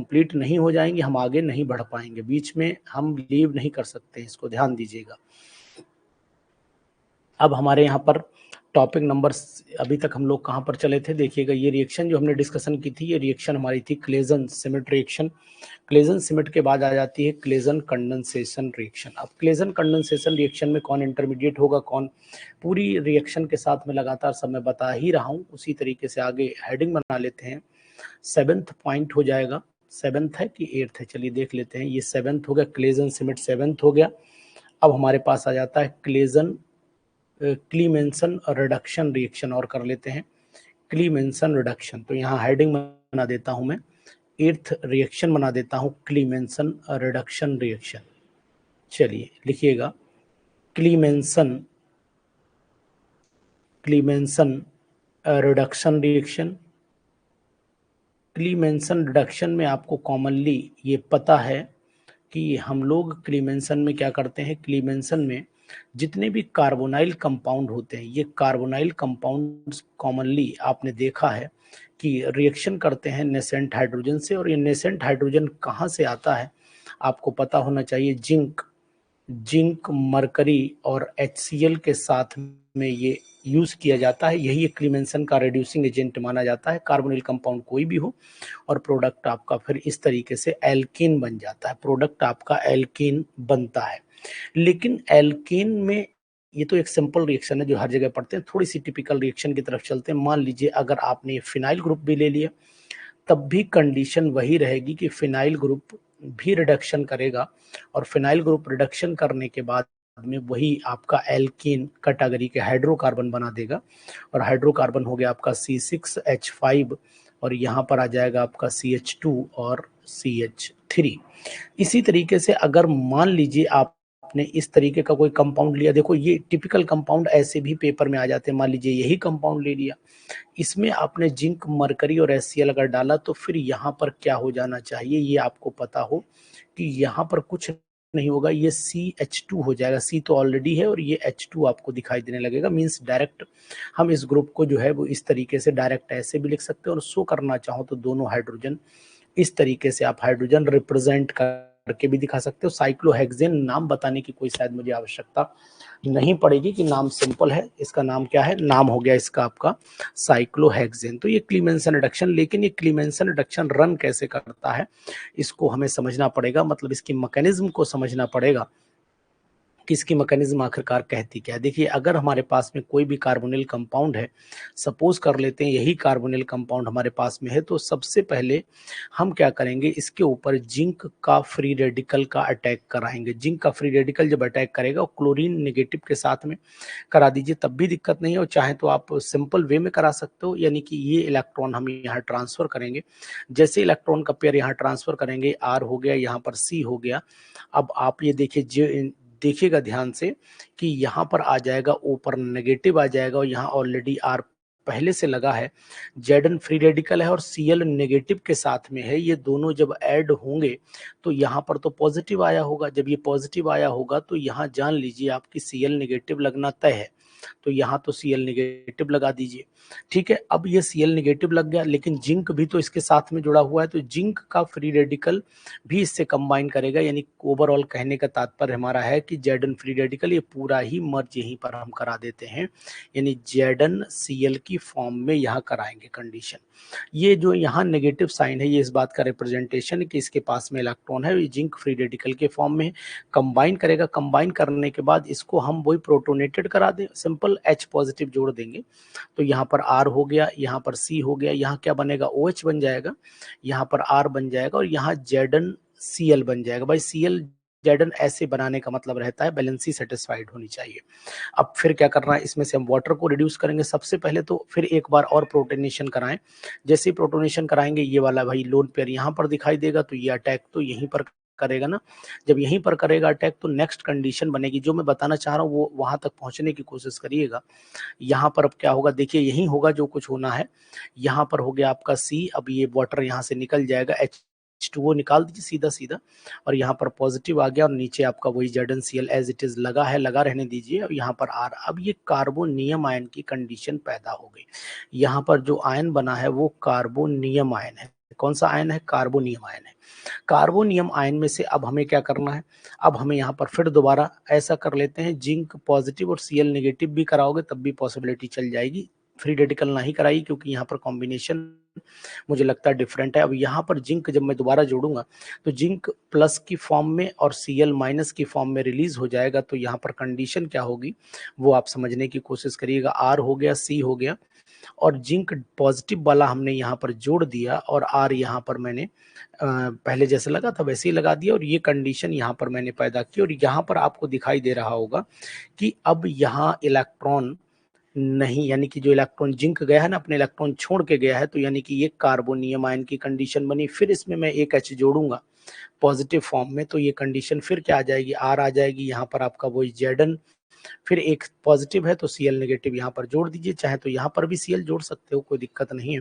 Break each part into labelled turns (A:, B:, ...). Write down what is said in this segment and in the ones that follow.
A: Complete नहीं हो जाएंगी, हम आगे नहीं बढ़ पाएंगे, बीच में हम लीव नहीं कर सकते, इसको ध्यान दीजिएगा। अब हमारे यहाँ पर टॉपिक नंबर, अभी तक हम लोग कहाँ पर चले थे, देखिएगा ये रिएक्शन जो हमने डिस्कशन की थी, ये रिएक्शन हमारी थी Claisen Schmidt reaction. Claisen Schmidt के बाद आ जाती है क्लेजन कंडेंसेशन रिएक्शन। अब क्लेजन कंडेंसेशन रिएक्शन में कौन इंटरमीडिएट होगा, कौन, पूरी रिएक्शन के साथ में लगातार सब मैं बता ही रहा हूँ, उसी तरीके से आगे हेडिंग बना लेते हैं। 7th पॉइंट हो जाएगा, 7th है कि 8th है, चलिए देख लेते हैं। ये 7th हो गया, क्लेजन सिमिट 7th हो गया। अब हमारे पास आ जाता है क्लेजन क्लीमेंसन रिडक्शन रिएक्शन, और कर लेते हैं क्लीमेंसन रिडक्शन। तो यहाँ हेडिंग बना देता हूं मैं, 8th रिएक्शन बना देता हूं क्लीमेंसन रिडक्शन रिएक्शन। चलिए लिखिएगा क्लीमेंसन रिडक्शन रिएक्शन। क्लीमेंसन रिडक्शन में आपको कॉमनली ये पता है कि हम लोग क्लीमेंसन में क्या करते हैं, क्लीमेंसन में जितने भी कार्बोनाइल कंपाउंड होते हैं, ये कार्बोनाइल कंपाउंड्स कॉमनली आपने देखा है कि रिएक्शन करते हैं नेसेंट हाइड्रोजन से, और ये नेसेंट हाइड्रोजन कहाँ से आता है आपको पता होना चाहिए, जिंक मरकरी और HCl के साथ में ये यूज किया जाता है। यही क्लीमेंसन का रिड्यूसिंग एजेंट माना जाता है। कार्बोनिल कंपाउंड कोई भी हो और प्रोडक्ट आपका फिर इस तरीके से एल्कीन बन जाता है, प्रोडक्ट आपका एल्कीन बनता है। लेकिन एल्कीन में ये तो एक सिंपल रिएक्शन है जो हर जगह पढ़ते हैं, थोड़ी सी टिपिकल रिएक्शन की तरफ चलते हैं। मान लीजिए अगर आपने फिनाइल ग्रुप भी ले लिया, तब भी कंडीशन वही रहेगी कि फिनाइल ग्रुप भी रिडक्शन करेगा, और फिनाइल ग्रुप रिडक्शन करने के बाद में वही आपका एल्कीन कैटेगरी के हाइड्रोकार्बन बना देगा, और हाइड्रोकार्बन हो गया आपका C6H5, और यहाँ पर आ जाएगा आपका CH2 और CH3। इसी तरीके से अगर मान लीजिए आपने इस तरीके का कोई कंपाउंड लिया, देखो ये टिपिकल कंपाउंड ऐसे भी पेपर में आ जाते हैं, मान लीजिए यही कंपाउंड ले लिया, इसमें आपने जिंक मरकरी और HCl अगर डाला, तो फिर यहाँ पर क्या हो जाना चाहिए, ये आपको पता हो कि यहाँ पर कुछ नहीं होगा, ये CH2 हो जाएगा। C तो ऑलरेडी है और ये H2 आपको दिखाई देने लगेगा। मींस डायरेक्ट हम इस ग्रुप को जो है वो इस तरीके से डायरेक्ट ऐसे भी लिख सकते हैं, और शो करना चाहो तो दोनों हाइड्रोजन इस तरीके से आप हाइड्रोजन रिप्रेजेंट करके भी दिखा सकते हो। साइक्लोहेक्सेन नाम बताने की कोई शायद मुझे आवश्यकता नहीं पड़ेगी कि नाम सिंपल है, इसका नाम क्या है, नाम हो गया इसका आपका साइक्लोहेक्सेन। तो ये क्लीमेंसन रिडक्शन, लेकिन ये क्लीमेंसन रिडक्शन रन कैसे करता है इसको हमें समझना पड़ेगा, मतलब इसकी मैकेनिज्म को समझना पड़ेगा कि इसकी मैकेनिज्म आखिरकार कहती क्या है। देखिए अगर हमारे पास में कोई भी कार्बोनिल कंपाउंड है, सपोज कर लेते हैं यही कार्बोनिल कंपाउंड हमारे पास में है, तो सबसे पहले हम क्या करेंगे, इसके ऊपर जिंक का फ्री रेडिकल का अटैक कराएंगे। जिंक का फ्री रेडिकल जब अटैक करेगा, क्लोरीन नेगेटिव के साथ में करा दीजिए, तब भी दिक्कत नहीं है, और चाहे तो आप सिंपल वे में करा सकते हो, यानी कि ये इलेक्ट्रॉन हम यहाँ ट्रांसफर करेंगे। जैसे इलेक्ट्रॉन का पेयर यहाँ ट्रांसफर करेंगे, R हो गया, यहाँ पर C हो गया। अब आप ये देखिएगा ध्यान से कि यहाँ पर आ जाएगा, ऊपर नेगेटिव आ जाएगा, और यहाँ ऑलरेडी R पहले से लगा है, Zn फ्री रेडिकल है और Cl नेगेटिव के साथ में है। ये दोनों जब ऐड होंगे तो यहाँ पर तो पॉजिटिव आया होगा, जब ये पॉजिटिव आया होगा तो यहाँ जान लीजिए आपकी Cl नेगेटिव लगना तय है, तो यहाँ तो Cl नेगेटिव लगा दीजिए। ठीक है, अब ये Cl नेगेटिव लग गया, लेकिन जिंक भी तो इसके साथ में जुड़ा हुआ है, तो जिंक का फ्री रेडिकल भी इससे कंबाइन करेगा। यानी ओवरऑल कहने का तात्पर्य हमारा है कि Zn फ्री रेडिकल ये पूरा ही मर्ज यहीं पर हम करा देते हैं, यानी ZnCl की फॉर्म में यहाँ कराएंगे कंडीशन। ये जो यहाँ नेगेटिव साइन है, ये इस बात का रिप्रेजेंटेशन है कि इसके पास में इलेक्ट्रॉन है, ये जिंक फ्री रेडिकल के फॉर्म में कंबाइन करेगा। कंबाइन करने के बाद इसको हम वही प्रोटोनेटेड करा दें, सिंपल H पॉजिटिव जोड़ देंगे, तो यहाँ पर R हो गया, यहाँ पर C हो गया, यहाँ क्या बनेगा, OH बन जाएगा, यहाँ पर R बन जाएगा, और यहाँ ZnCl बन जाएगा। भाई Cl Zn ऐसे बनाने का मतलब रहता है बैलेंसी सेटिस्फाइड होनी चाहिए। अब फिर क्या करना है, इसमें से हम वाटर को रिड्यूस करेंगे सबसे पहले, तो फिर एक बार और प्रोटोनेशन कराएं। जैसे ही प्रोटोनेशन कराएंगे, ये वाला भाई लोन पेयर यहाँ पर दिखाई देगा, तो ये अटैक तो यहीं पर करेगा ना। जब यहीं पर करेगा अटैक, तो नेक्स्ट कंडीशन बनेगी, जो मैं बताना चाह रहा हूँ वो वहां तक पहुंचने की कोशिश करिएगा। यहाँ पर अब क्या होगा, देखिए यही होगा जो कुछ होना है। यहाँ पर हो गया आपका C, अब ये वाटर यहाँ से निकल जाएगा, H2O निकाल दीजिए सीधा सीधा, और यहाँ पर पॉजिटिव आ गया, और नीचे आपका वही ZnCl एज इट इज लगा है, लगा रहने दीजिए, और यहाँ पर R। अब ये कार्बोनियम आयन की कंडीशन पैदा हो गई। यहाँ पर जो आयन बना है वो कार्बोनियम आयन है। कौन सा आयन है? कार्बोनियम आयन है। कार्बोनियम आयन में से अब हमें क्या करना है? अब हमें यहाँ पर फिर दोबारा ऐसा कर लेते हैं, जिंक पॉजिटिव और Cl नेगेटिव भी कराओगे तब भी पॉसिबिलिटी चल जाएगी। फ्री रेडिकल ना ही कराइए क्योंकि यहाँ पर कॉम्बिनेशन मुझे लगता है डिफरेंट है। अब यहाँ पर जिंक जब मैं दोबारा जोड़ूंगा तो जिंक प्लस की फॉर्म में और Cl माइनस की फॉर्म में रिलीज हो जाएगा। तो यहाँ पर कंडीशन क्या होगी वो आप समझने की कोशिश करिएगा। R हो गया, C हो गया और जिंक पॉजिटिव वाला हमने यहाँ पर जोड़ दिया और R यहाँ पर मैंने पहले जैसे लगा था वैसे ही लगा दिया और ये कंडीशन यहाँ पर मैंने पैदा की। और यहाँ पर आपको दिखाई दे रहा होगा कि अब यहाँ इलेक्ट्रॉन नहीं, यानी कि जो इलेक्ट्रॉन जिंक गया है ना अपने इलेक्ट्रॉन छोड़ के गया है, तो यानी कि ये कार्बोनियम आयन की कंडीशन बनी। फिर इसमें मैं एक H जोड़ूंगा पॉजिटिव फॉर्म में, तो ये कंडीशन फिर क्या आ जाएगी? R आ जाएगी। यहाँ पर आपका वही Zn, फिर एक पॉजिटिव है तो Cl नेगेटिव यहाँ पर जोड़ दीजिए, चाहे तो यहाँ पर भी Cl जोड़ सकते हो, कोई दिक्कत नहीं है।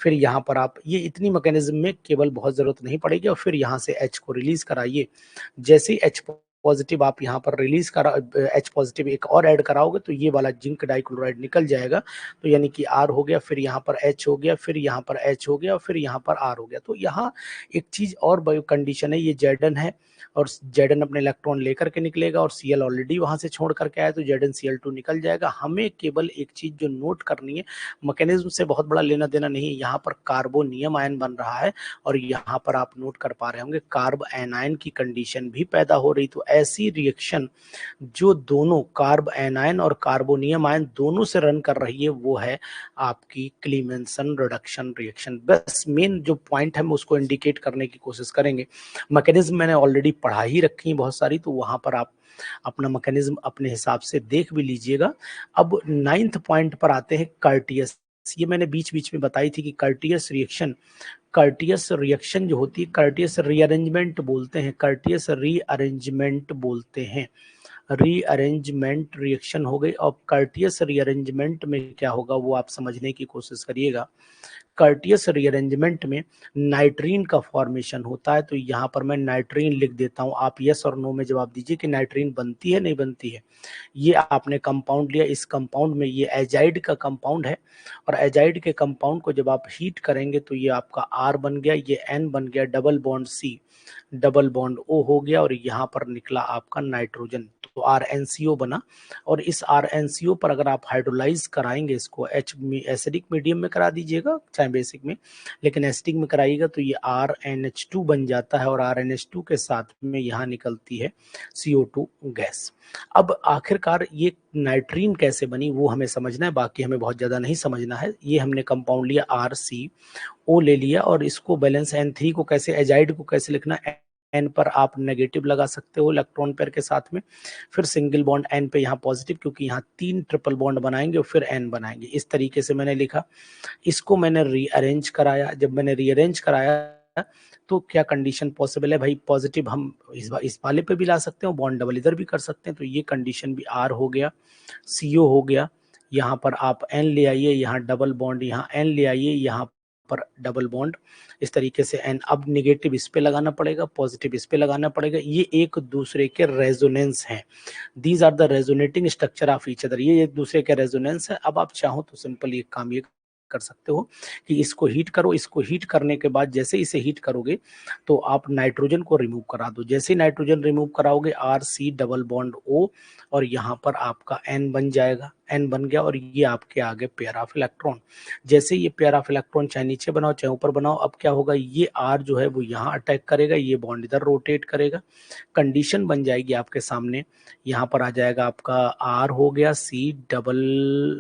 A: फिर यहाँ पर आप ये इतनी मैकेनिज्म में केवल बहुत जरूरत नहीं पड़ेगी और फिर यहाँ से H को रिलीज कराइए। जैसे ही H पॉजिटिव आप यहाँ पर रिलीज करा, H पॉजिटिव एक और ऐड कराओगे तो ये वाला जिंक डाइक्लोराइड निकल जाएगा। तो यानी कि R हो गया, फिर यहाँ पर H हो गया, फिर यहाँ पर H हो गया, फिर यहाँ पर R हो गया। तो यहाँ एक चीज और बायो कंडीशन है, ये Zn है और Zn अपने इलेक्ट्रॉन लेकर के निकलेगा और Cl ऑलरेडी वहां से छोड़ करके आया तो ZnCl2 निकल जाएगा। हमें केवल एक चीज जो नोट करनी है, मैकेनिज्म से बहुत बड़ा लेना देना नहीं है। यहाँ पर कार्बोनियम आयन बन रहा है और यहाँ पर आप नोट कर पा रहे होंगे कार्ब एनायन की कंडीशन भी पैदा हो रही। तो ऐसी रिएक्शन जो दोनों कार्ब एनायन और कार्बोनियम आयन दोनों से रन कर रही है वो है आपकी क्लीमेंसन रिडक्शन रिएक्शन। बस मेन जो पॉइंट है हम उसको इंडिकेट करने की कोशिश करेंगे। मैकेनिज्म मैंने ऑलरेडी पढ़ा ही रखी है बहुत सारी, तो वहां पर आप अपना मैकेनिज्म अपने हिसाब से देख भी लीजिएगा। अब 9th पॉइंट पर आते हैं, कर्टियस। ये मैंने बीच बीच में बताई थी कि कर्टियस रिएक्शन जो होती है, कर्टियस रीअरेंजमेंट बोलते हैं, कर्टियस रीअरेंजमेंट बोलते हैं। रीअरेंजमेंट रिएक्शन हो गई। और कर्टियस रीअरेंजमेंट में क्या होगा वो आप समझने की कोशिश करिएगा। कर्टियस रीअरेंजमेंट में नाइट्रीन का फॉर्मेशन होता है। तो यहाँ पर मैं नाइट्रीन लिख देता हूँ, आप यस और नो में जवाब दीजिए कि नाइट्रीन बनती है नहीं बनती है। ये आपने कंपाउंड लिया, इस कंपाउंड में ये एजाइड का कंपाउंड है और एजाइड के कंपाउंड को जब आप हीट करेंगे तो ये आपका R बन गया, ये N बन गया, double bond C, double bond O हो गया और यहाँ पर निकला आपका नाइट्रोजन, तो RnCO बना। और इस RnCO पर अगर आप हाइड्रोलाइज कराएंगे इसको, एसिडिक मीडियम में करा दीजिएगा चाहे बेसिक में, लेकिन एसिडिक में कराइएगा तो ये RnH2 बन जाता है और RnH2 के साथ में यहाँ निकलती है CO2 गैस। अब आखिरकार ये नाइट्रीन कैसे बनी वो हमें समझना है, बाकी हमें बहुत ज्यादा नहीं समझना है। ये हमने कंपाउंड लिया RCO ले लिया और इसको बैलेंस N3 को कैसे, एजाइड को कैसे लिखना, N पर आप नेगेटिव लगा सकते हो इलेक्ट्रॉन पेयर के साथ में, फिर सिंगल बॉन्ड N पे यहाँ पॉजिटिव, क्योंकि यहाँ 3 ट्रिपल बॉन्ड बनाएंगे और फिर N बनाएंगे। इस तरीके से मैंने लिखा, इसको मैंने रीअरेंज कराया। जब मैंने रीअरेंज कराया तो क्या कंडीशन पॉसिबल है भाई, पॉजिटिव हम इस वाले पे भी ला सकते हैं, बॉन्ड डबल इधर भी कर सकते हैं। तो ये कंडीशन भी R हो गया, CO हो गया, यहाँ पर आप N ले आइए, यहाँ डबल बॉन्ड, यहाँ N ले आइए, यहाँ पर डबल बॉन्ड, इस तरीके से N। अब निगेटिव इस पे लगाना पड़ेगा, पॉजिटिव इस पे लगाना पड़ेगा। ये एक दूसरे के रेजोनेंस हैं, these are the resonating structure of each other, ये एक दूसरे के रेजोनेंस है। अब आप चाहो तो सिंपल ये काम ये कर सकते हो कि इसको हीट करो, इसको हीट करने के बाद जैसे इसे हीट करोगे तो आप नाइट्रोजन को रिमूव करा दो। जैसे नाइट्रोजन रिमूव कराओगे RC डबल बॉन्ड O और यहाँ पर आपका N बन जाएगा, N बन गया और ये आपके आगे पेयर ऑफ इलेक्ट्रॉन। जैसे ये पेयर ऑफ इलेक्ट्रॉन चाहे नीचे बनाओ चाहे ऊपर बनाओ, अब क्या होगा, ये R जो है वो यहाँ अटैक करेगा, ये बॉन्ड इधर रोटेट करेगा, कंडीशन बन जाएगी आपके सामने। यहाँ पर आ जाएगा आपका R हो गया, C डबल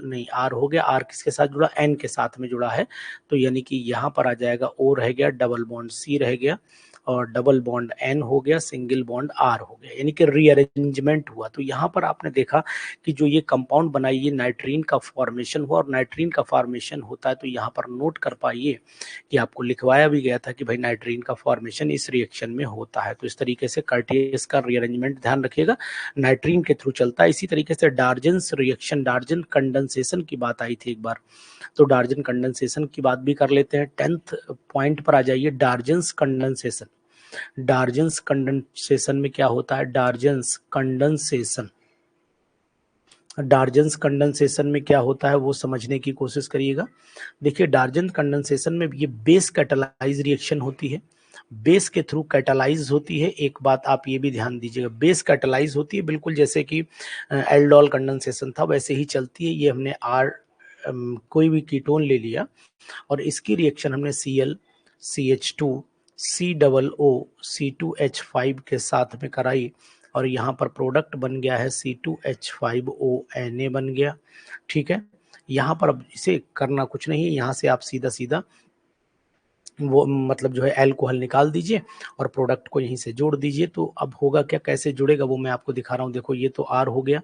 A: नहीं, R हो गया, R किसके साथ जुड़ा, N के साथ में जुड़ा है, तो यानी कि यहाँ पर आ जाएगा O रह गया, डबल बॉन्ड C रह गया और डबल बॉन्ड N हो गया, सिंगल बॉन्ड R हो गया, यानी कि रीअरेंजमेंट हुआ। तो यहाँ पर आपने देखा कि जो ये कंपाउंड बनाई, ये नाइट्रीन का फॉर्मेशन हुआ और नाइट्रीन का फॉर्मेशन होता है तो यहाँ पर नोट कर पाइए कि आपको लिखवाया भी गया था कि भाई नाइट्रीन का फॉर्मेशन इस रिएक्शन में होता है। तो इस तरीके से कर्टियस का रीअरेंजमेंट ध्यान रखिएगा, नाइट्रीन के थ्रू चलता है। इसी तरीके से डार्जन्स रिएक्शन, डार्जन कंडेंसेशन की बात आई थी एक बार, तो डार्जन कंडेंसेशन की बात भी कर लेते हैं। 10th पॉइंट पर आ जाइए, डार्जन्स कंडेंसेशन। डार्जन्स कंडेंसेशन में क्या होता है, डार्जन्स कंडेंसेशन डार्जन्स कंडेंसेशन में क्या होता है वो समझने की कोशिश करिएगा। देखिए डार्जन कंडेंसेशन में ये बेस कैटालाइज रिएक्शन होती है, बेस के थ्रू कैटालाइज होती है। एक बात आप ये भी ध्यान दीजिएगा, बेस कैटालाइज होती है बिल्कुल जैसे कि एल्डोल कंडेंसेशन था वैसे ही चलती है। ये हमने आर कोई भी कीटोन ले लिया और इसकी रिएक्शन हमने Cl CH2 C O O C2H5 के साथ में कराई और यहाँ पर प्रोडक्ट बन गया है C2H5O Na बन गया। ठीक है, यहाँ पर अब इसे करना कुछ नहीं है, यहाँ से आप सीधा सीधा वो मतलब जो है अल्कोहल निकाल दीजिए और प्रोडक्ट को यहीं से जोड़ दीजिए। तो अब होगा क्या, कैसे जुड़ेगा वो मैं आपको दिखा रहा हूँ। देखो ये तो R हो गया,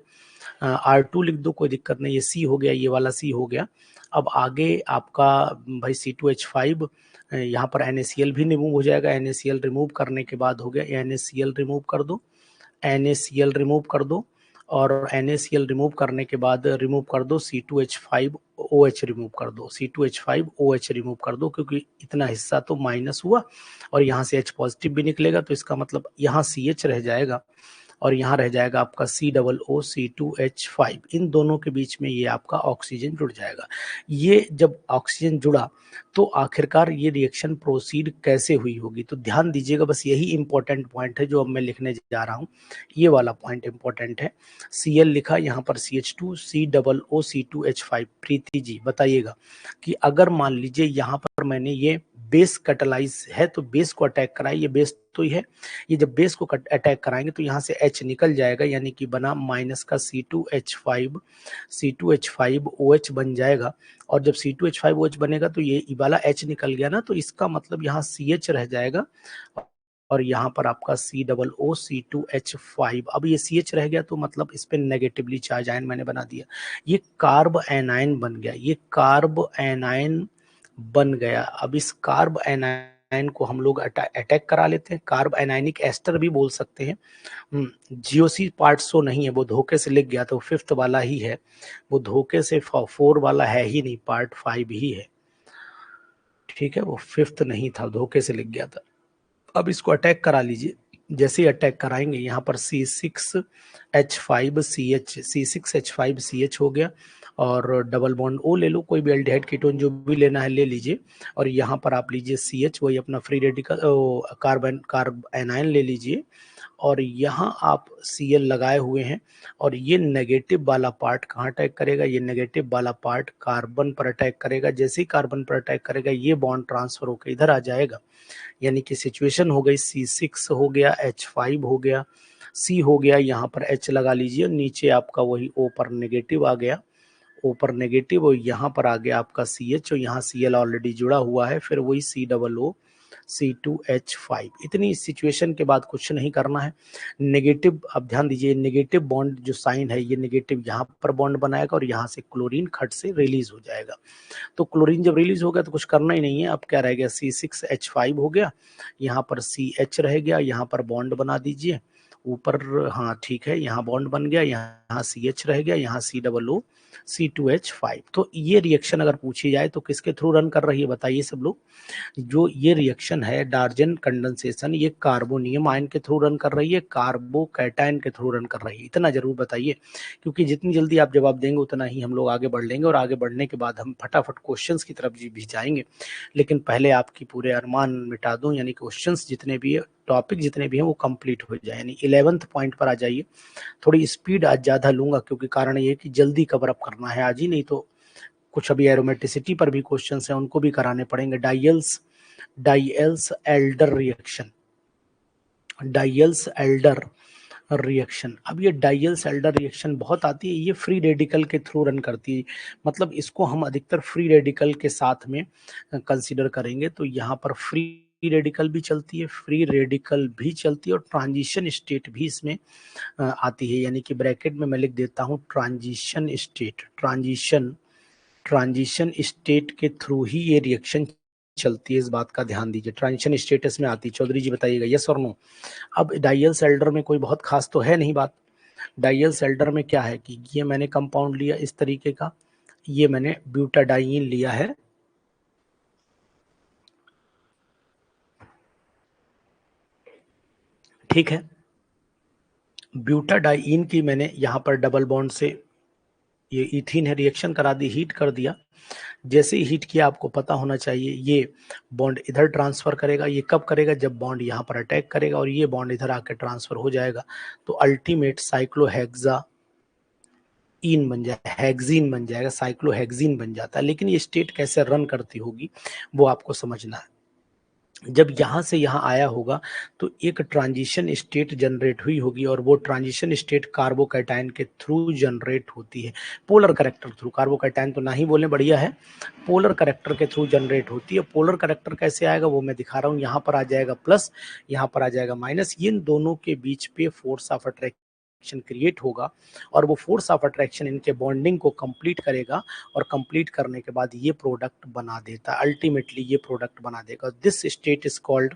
A: R2 लिख दो कोई दिक्कत नहीं, ये C हो गया, ये वाला C हो गया। अब आगे आपका भाई C2H5 यहाँ पर NaCl भी रिमूव हो जाएगा। NaCl रिमूव करने के बाद हो गया NaCl रिमूव कर दो, NaCl रिमूव कर दो और NaCl रिमूव करने के बाद रिमूव कर दो C2H5OH रिमूव कर दो, C2H5OH रिमूव कर दो क्योंकि इतना हिस्सा तो माइनस हुआ और यहाँ से H पॉजिटिव भी निकलेगा तो इसका मतलब यहाँ CH रह जाएगा और यहाँ रह जाएगा आपका COO C2H5। इन दोनों के बीच में ये आपका ऑक्सीजन जुड़ जाएगा। ये जब ऑक्सीजन जुड़ा तो आखिरकार ये रिएक्शन प्रोसीड कैसे हुई होगी, तो ध्यान दीजिएगा, बस यही इंपॉर्टेंट पॉइंट है जो अब मैं लिखने जा रहा हूँ। ये वाला पॉइंट इंपॉर्टेंट है। Cl लिखा, यहाँ पर CH2 COO C2H5। Preeti ji बताइएगा कि अगर मान लीजिए यहाँ पर मैंने ये बेस कैटालाइज है तो बेस को अटैक कराई, ये बेस तो ही है, ये जब बेस को अटैक कराएंगे तो यहाँ से H निकल जाएगा यानी कि बना माइनस का C2H5OH बन जाएगा और जब C2H5OH बनेगा तो ये वाला H निकल गया ना, तो इसका मतलब यहाँ CH रह जाएगा और यहाँ पर आपका COO C2H5। अब ये CH रह गया तो मतलब इस पे नेगेटिवली चार्ज आयन मैंने बना दिया, ये कार्ब एनायन बन गया, ये कार्ब एनायन बन गया। अब इस कार्ब एनायन को हम लोग अटैक करा लेते हैं, कार्ब एनायनिक एस्टर भी बोल सकते हैं। GOC पार्ट सो नहीं है, वो धोखे से लिख गया तो फिफ्थ वाला ही है, वो धोखे से 4 वाला है ही नहीं, पार्ट 5 ही है। ठीक है, वो फिफ्थ नहीं था, धोखे से लिख गया था। अब इसको अटैक करा लीजिए, जैसे ही अटैक कराएंगे यहाँ पर C6H5CH हो गया और डबल बॉन्ड O ले लो, कोई भी एल्डिहाइड कीटोन जो भी लेना है ले लीजिए और यहाँ पर आप लीजिए CH, वही अपना फ्री रेडिकल कार्ब एनायन ले लीजिए और यहाँ आप Cl लगाए हुए हैं और ये नेगेटिव वाला पार्ट कहाँ अटैक करेगा, ये नेगेटिव वाला पार्ट कार्बन पर अटैक करेगा। जैसे ही कार्बन पर अटैक करेगा ये बॉन्ड ट्रांसफर होकर इधर आ जाएगा, यानी कि सिचुएशन हो गई C6 हो गया, H5 हो गया, C हो गया, यहाँ पर H लगा लीजिए, नीचे आपका वही O पर नेगेटिव आ गया, O पर नेगेटिव और यहाँ पर आ गया आपका CH और यहाँ Cl ऑलरेडी जुड़ा हुआ है, फिर वही COO C2H5। इतनी सिचुएशन के बाद कुछ नहीं करना है। नेगेटिव, अब ध्यान दीजिए, नेगेटिव बॉन्ड जो साइन है ये नेगेटिव यहाँ पर बॉन्ड बनाएगा और यहाँ से क्लोरीन खट से रिलीज हो जाएगा। तो क्लोरीन जब रिलीज हो गया तो कुछ करना ही नहीं है। अब क्या रह गया, C6H5 हो गया, यहाँ पर CH रह गया, यहाँ पर बॉन्ड बना दीजिए ऊपर, हाँ ठीक है, यहाँ बॉन्ड बन गया, यहाँ CH रह गया, यहाँ COO C2H5। तो ये रिएक्शन अगर पूछी जाए तो किसके थ्रू रन कर रही है बताइए सब लोग। जो ये रिएक्शन है डार्जन कंडेंसेशन, ये कार्बोनियम आयन के थ्रू रन कर रही है, कार्बोकैटायन के थ्रू रन कर रही है, इतना जरूर बताइए क्योंकि जितनी जल्दी आप जवाब देंगे उतना ही हम लोग आगे बढ़ लेंगे और आगे बढ़ने के बाद हम फटाफट क्वेश्चंस की तरफ भी जाएंगे। लेकिन पहले आपकी पूरे अरमान मिटा दूं, यानी क्वेश्चंस जितने भी है, टॉपिक जितने भी हैं वो कंप्लीट हो जाए, यानी 11th पॉइंट पर आ जाइए। थोड़ी स्पीड आज ज़्यादा लूंगा क्योंकि कारण ये कि जल्दी कवर अप करना है आज ही, नहीं तो कुछ अभी एरोमेटिसिटी पर भी क्वेश्चंस हैं उनको भी कराने पड़ेंगे। डाइल्स एल्डर रिएक्शन, डाइल्स एल्डर रिएक्शन, अब ये डाइल्स एल्डर रिएक्शन बहुत आती है, ये फ्री रेडिकल के थ्रू रन करती है, मतलब इसको हम अधिकतर फ्री रेडिकल के साथ में कंसीडर करेंगे। तो यहाँ पर फ्री रेडिकल भी चलती है, फ्री रेडिकल भी चलती है और ट्रांजिशन स्टेट भी इसमें आती है, यानी कि ब्रैकेट में मैं लिख देता हूँ ट्रांजिशन स्टेट, ट्रांजिशन स्टेट के थ्रू ही ये रिएक्शन चलती है, इस बात का ध्यान दीजिए। ट्रांजिशन स्टेटस में आती है, चौधरी जी बताइएगा यस और नो। अब डाइल्स एल्डर में कोई बहुत खास तो है नहीं बात। डाइल्स एल्डर में क्या है कि ये मैंने कंपाउंड लिया इस तरीके का, ये मैंने ब्यूटाडाइन लिया है, ठीक है, ब्यूटाडाइन की मैंने यहाँ पर डबल बॉन्ड से ये इथीन है, रिएक्शन करा दी, हीट कर दिया। जैसे ही हीट किया, आपको पता होना चाहिए ये बॉन्ड इधर ट्रांसफर करेगा। ये कब करेगा? जब बॉन्ड यहाँ पर अटैक करेगा और ये बॉन्ड इधर आकर ट्रांसफर हो जाएगा, तो अल्टीमेट साइक्लोहेक्सा इन बन जाए, हेक्सीन बन जाएगा, साइक्लोहेक्सीन बन जाता है। लेकिन ये स्टेट कैसे रन करती होगी वो आपको समझना है। जब यहाँ से यहाँ आया होगा तो एक ट्रांजिशन स्टेट जनरेट हुई होगी, और वो ट्रांजिशन स्टेट कार्बोकैटायन के थ्रू जनरेट होती है, पोलर करेक्टर थ्रू। कार्बोकैटायन तो ना ही बोले, बढ़िया है, पोलर करेक्टर के थ्रू जनरेट होती है। पोलर करेक्टर कैसे आएगा वो मैं दिखा रहा हूँ। यहाँ पर आ जाएगा प्लस, यहाँ पर आ जाएगा माइनस। इन दोनों के बीच पे फोर्स ऑफ अट्रैक्शन क्रिएट होगा, और वो फोर्स ऑफ अट्रैक्शन इनके बॉन्डिंग को कंप्लीट करेगा, और कंप्लीट करने के बाद ये प्रोडक्ट बना देता है। अल्टीमेटली ये प्रोडक्ट बना देगा। This state is called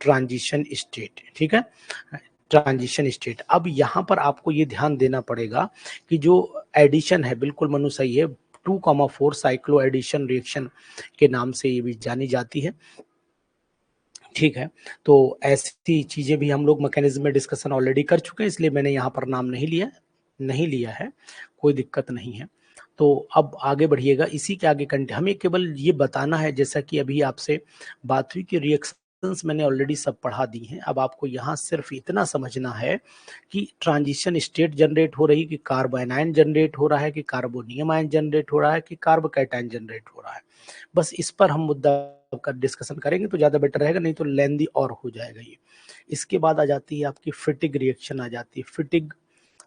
A: transition state. ठीक है, ट्रांजिशन स्टेट। अब यहाँ पर आपको ये ध्यान देना पड़ेगा कि जो एडिशन है, बिल्कुल मनु सही है, 2,4 साइक्लो एडिशन रिएक्शन के नाम से ये भी जानी जाती है। ठीक है, तो ऐसी चीजें भी हम लोग मैकेनिज्म में डिस्कशन ऑलरेडी कर चुके हैं, इसलिए मैंने यहाँ पर नाम नहीं लिया है, कोई दिक्कत नहीं है। तो अब आगे बढ़िएगा, इसी के आगे हमें केवल ये बताना है, जैसा कि अभी आपसे बात हुई कि रिएक्शंस मैंने ऑलरेडी सब पढ़ा दी हैं। अब आपको यहाँ सिर्फ इतना समझना है कि ट्रांजिशन स्टेट जनरेट हो रही, कि कार्बोनाइन जनरेट हो रहा है, कि कार्बोनियम आयन जनरेट हो रहा है, कि कार्बोकैटायन जनरेट हो रहा है। बस इस पर हम मुद्दा का डिस्कशन करेंगे तो ज्यादा बेटर रहेगा, नहीं तो लेंदी और हो जाएगा ये। इसके बाद आ जाती है आपकी फिटिग रिएक्शन आ जाती है। फिटिग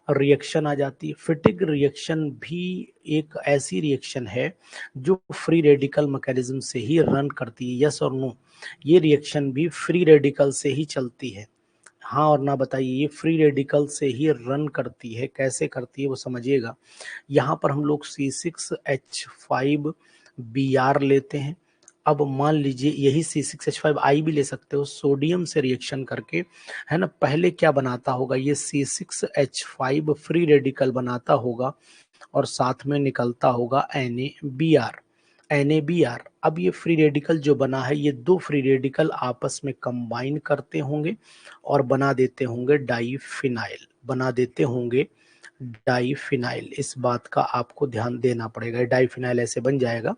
A: रिएक्शन आ जाती है। फिटिग रिएक्शन भी एक ऐसी रिएक्शन है जो फ्री रेडिकल मैकेनिज्म से ही रन करती है। यस और नो? ये रिएक्शन भी फ्री रेडिकल से ही चलती है। हाँ और ना बताइए, ये फ्री रेडिकल से ही रन करती है। कैसे करती है वो समझिएगा। यहाँ पर हम लोग C6H5Br लेते हैं। अब मान लीजिए यही C6H5I भी ले सकते हो, सोडियम से रिएक्शन करके, है ना। पहले क्या बनाता होगा? ये C6H5 फ्री रेडिकल बनाता होगा, और साथ में निकलता होगा NaBr। NaBr, अब ये फ्री रेडिकल जो बना है, ये दो फ्री रेडिकल आपस में कंबाइन करते होंगे और बना देते होंगे डाईफिनाइल, बना देते होंगे डाईफिनाइल। इस बात का आपको ध्यान देना पड़ेगा, डाईफिनाइल ऐसे बन जाएगा।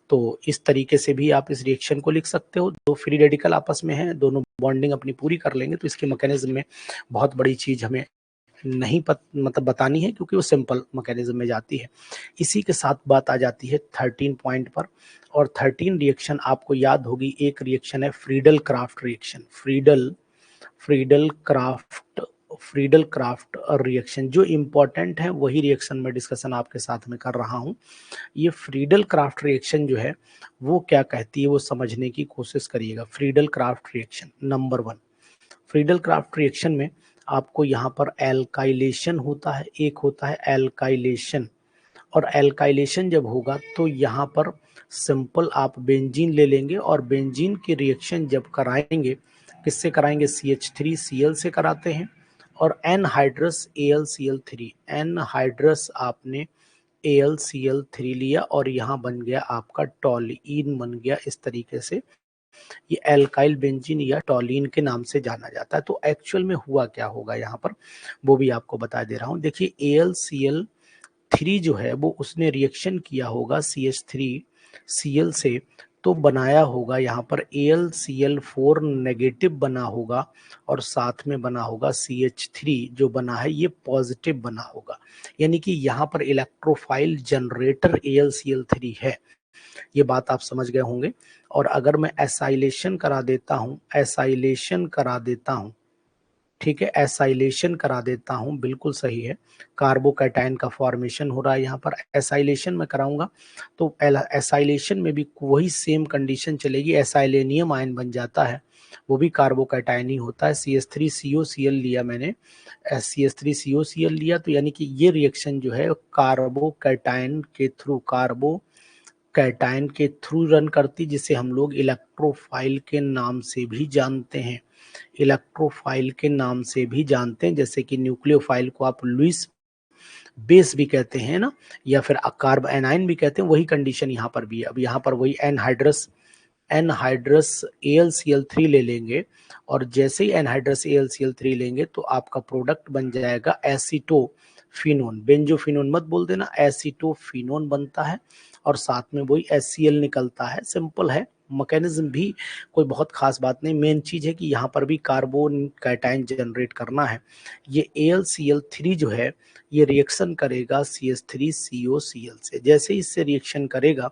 A: तो इस तरीके से भी आप इस रिएक्शन को लिख सकते हो। दो फ्री रेडिकल आपस में हैं, दोनों बॉन्डिंग अपनी पूरी कर लेंगे, तो इसके मैकेनिज्म में बहुत बड़ी चीज हमें नहीं मतलब बतानी है, क्योंकि वो सिंपल मैकेनिज्म में जाती है। इसी के साथ बात आ जाती है 13 पॉइंट पर, और 13 रिएक्शन आपको याद होगी। एक रिएक्शन है Friedel craft reaction. Friedel craft reaction जो इंपॉर्टेंट है, वही रिएक्शन में डिस्कशन आपके साथ में कर रहा हूं। ये फ्रीडल क्राफ्ट रिएक्शन जो है वो क्या कहती है वो समझने की कोशिश करिएगा। Friedel craft reaction number 1, Friedel craft reaction में आपको यहाँ पर एल्काइलेशन होता है, एक होता है एल्काइलेशन। और एल्काइलेशन जब होगा तो यहाँ पर सिंपल आप बेंजीन ले लेंगे, और बेंजीन की रिएक्शन जब कराएंगे, किससे कराएंगे? CH3Cl से कराते हैं, और एनहाइड्रस AlCl3, एनहाइड्रस आपने AlCl3 लिया, और यहाँ बन गया आपका टॉलीन बन गया। इस तरीके से ये एल्काइल बेंजीन या टॉलीन के नाम से जाना जाता है। तो एक्चुअल में हुआ क्या होगा यहाँ पर, वो भी आपको बता दे रहा हूँ। देखिए AlCl3 जो है वो उसने रिएक्शन किया होगा CH3Cl से, तो बनाया होगा यहाँ पर AlCl4 नेगेटिव बना होगा, और साथ में बना होगा CH3 जो बना है ये पॉजिटिव बना होगा। यानी कि यहाँ पर इलेक्ट्रोफाइल जनरेटर AlCl3 है। ये बात आप समझ गए होंगे। और अगर मैं एसाइलेशन करा देता हूं, ठीक है, एसाइलेशन करा देता हूं, बिल्कुल सही है, कार्बोकैटायन का फॉर्मेशन हो रहा है। यहाँ पर एसाइलेशन में कराऊंगा तो एसाइलेशन में भी वही सेम कंडीशन चलेगी, एसाइलेनियम आयन बन जाता है, वो भी कार्बोकैटायन ही होता है। CH3COCl लिया मैंने, CH3COCl लिया, तो यानी कि ये रिएक्शन जो है कार्बोकैटायन के थ्रू रन करती, जिसे हम लोग इलेक्ट्रोफाइल के नाम से भी जानते हैं। जैसे कि न्यूक्लियोफाइल को आप लुईस बेस भी कहते हैं ना, या फिर कार्ब एनाइन भी कहते हैं, वही कंडीशन यहाँ पर भी है। अब यहाँ पर वही एनहाइड्रस AlCl3 ले लेंगे, और जैसे ही एनहाइड्रस AlCl3 लेंगे तो आपका प्रोडक्ट बन जाएगा फिनोन, बेंजोफिनोन मत बोल देना, एसीटोफिनोन बनता है और साथ में वही HCl निकलता है। सिंपल है, मैकेनिज्म भी कोई बहुत खास बात नहीं। मेन चीज है कि यहाँ पर भी कार्बन कैटायन जनरेट करना है। ये AlCl3 जो है ये रिएक्शन करेगा CH3COCl से। जैसे ही इससे रिएक्शन करेगा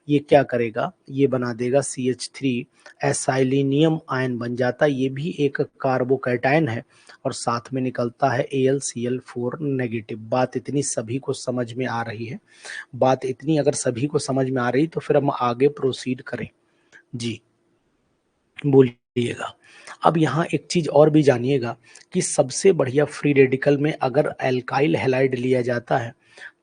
A: ये क्या करेगा, ये बना देगा CH3, एसाइलिनियम आयन बन जाता है। ये भी एक कार्बोकैटायन है और साथ में निकलता है AlCl4 नेगेटिव। बात इतनी सभी को समझ में आ रही है? बात इतनी अगर सभी को समझ में आ रही तो फिर हम आगे प्रोसीड करें। जी बोलिएगा। अब यहाँ एक चीज और भी जानिएगा कि सबसे बढ़िया फ्री रेडिकल में अगर एल्काइल हैलाइड लिया जाता है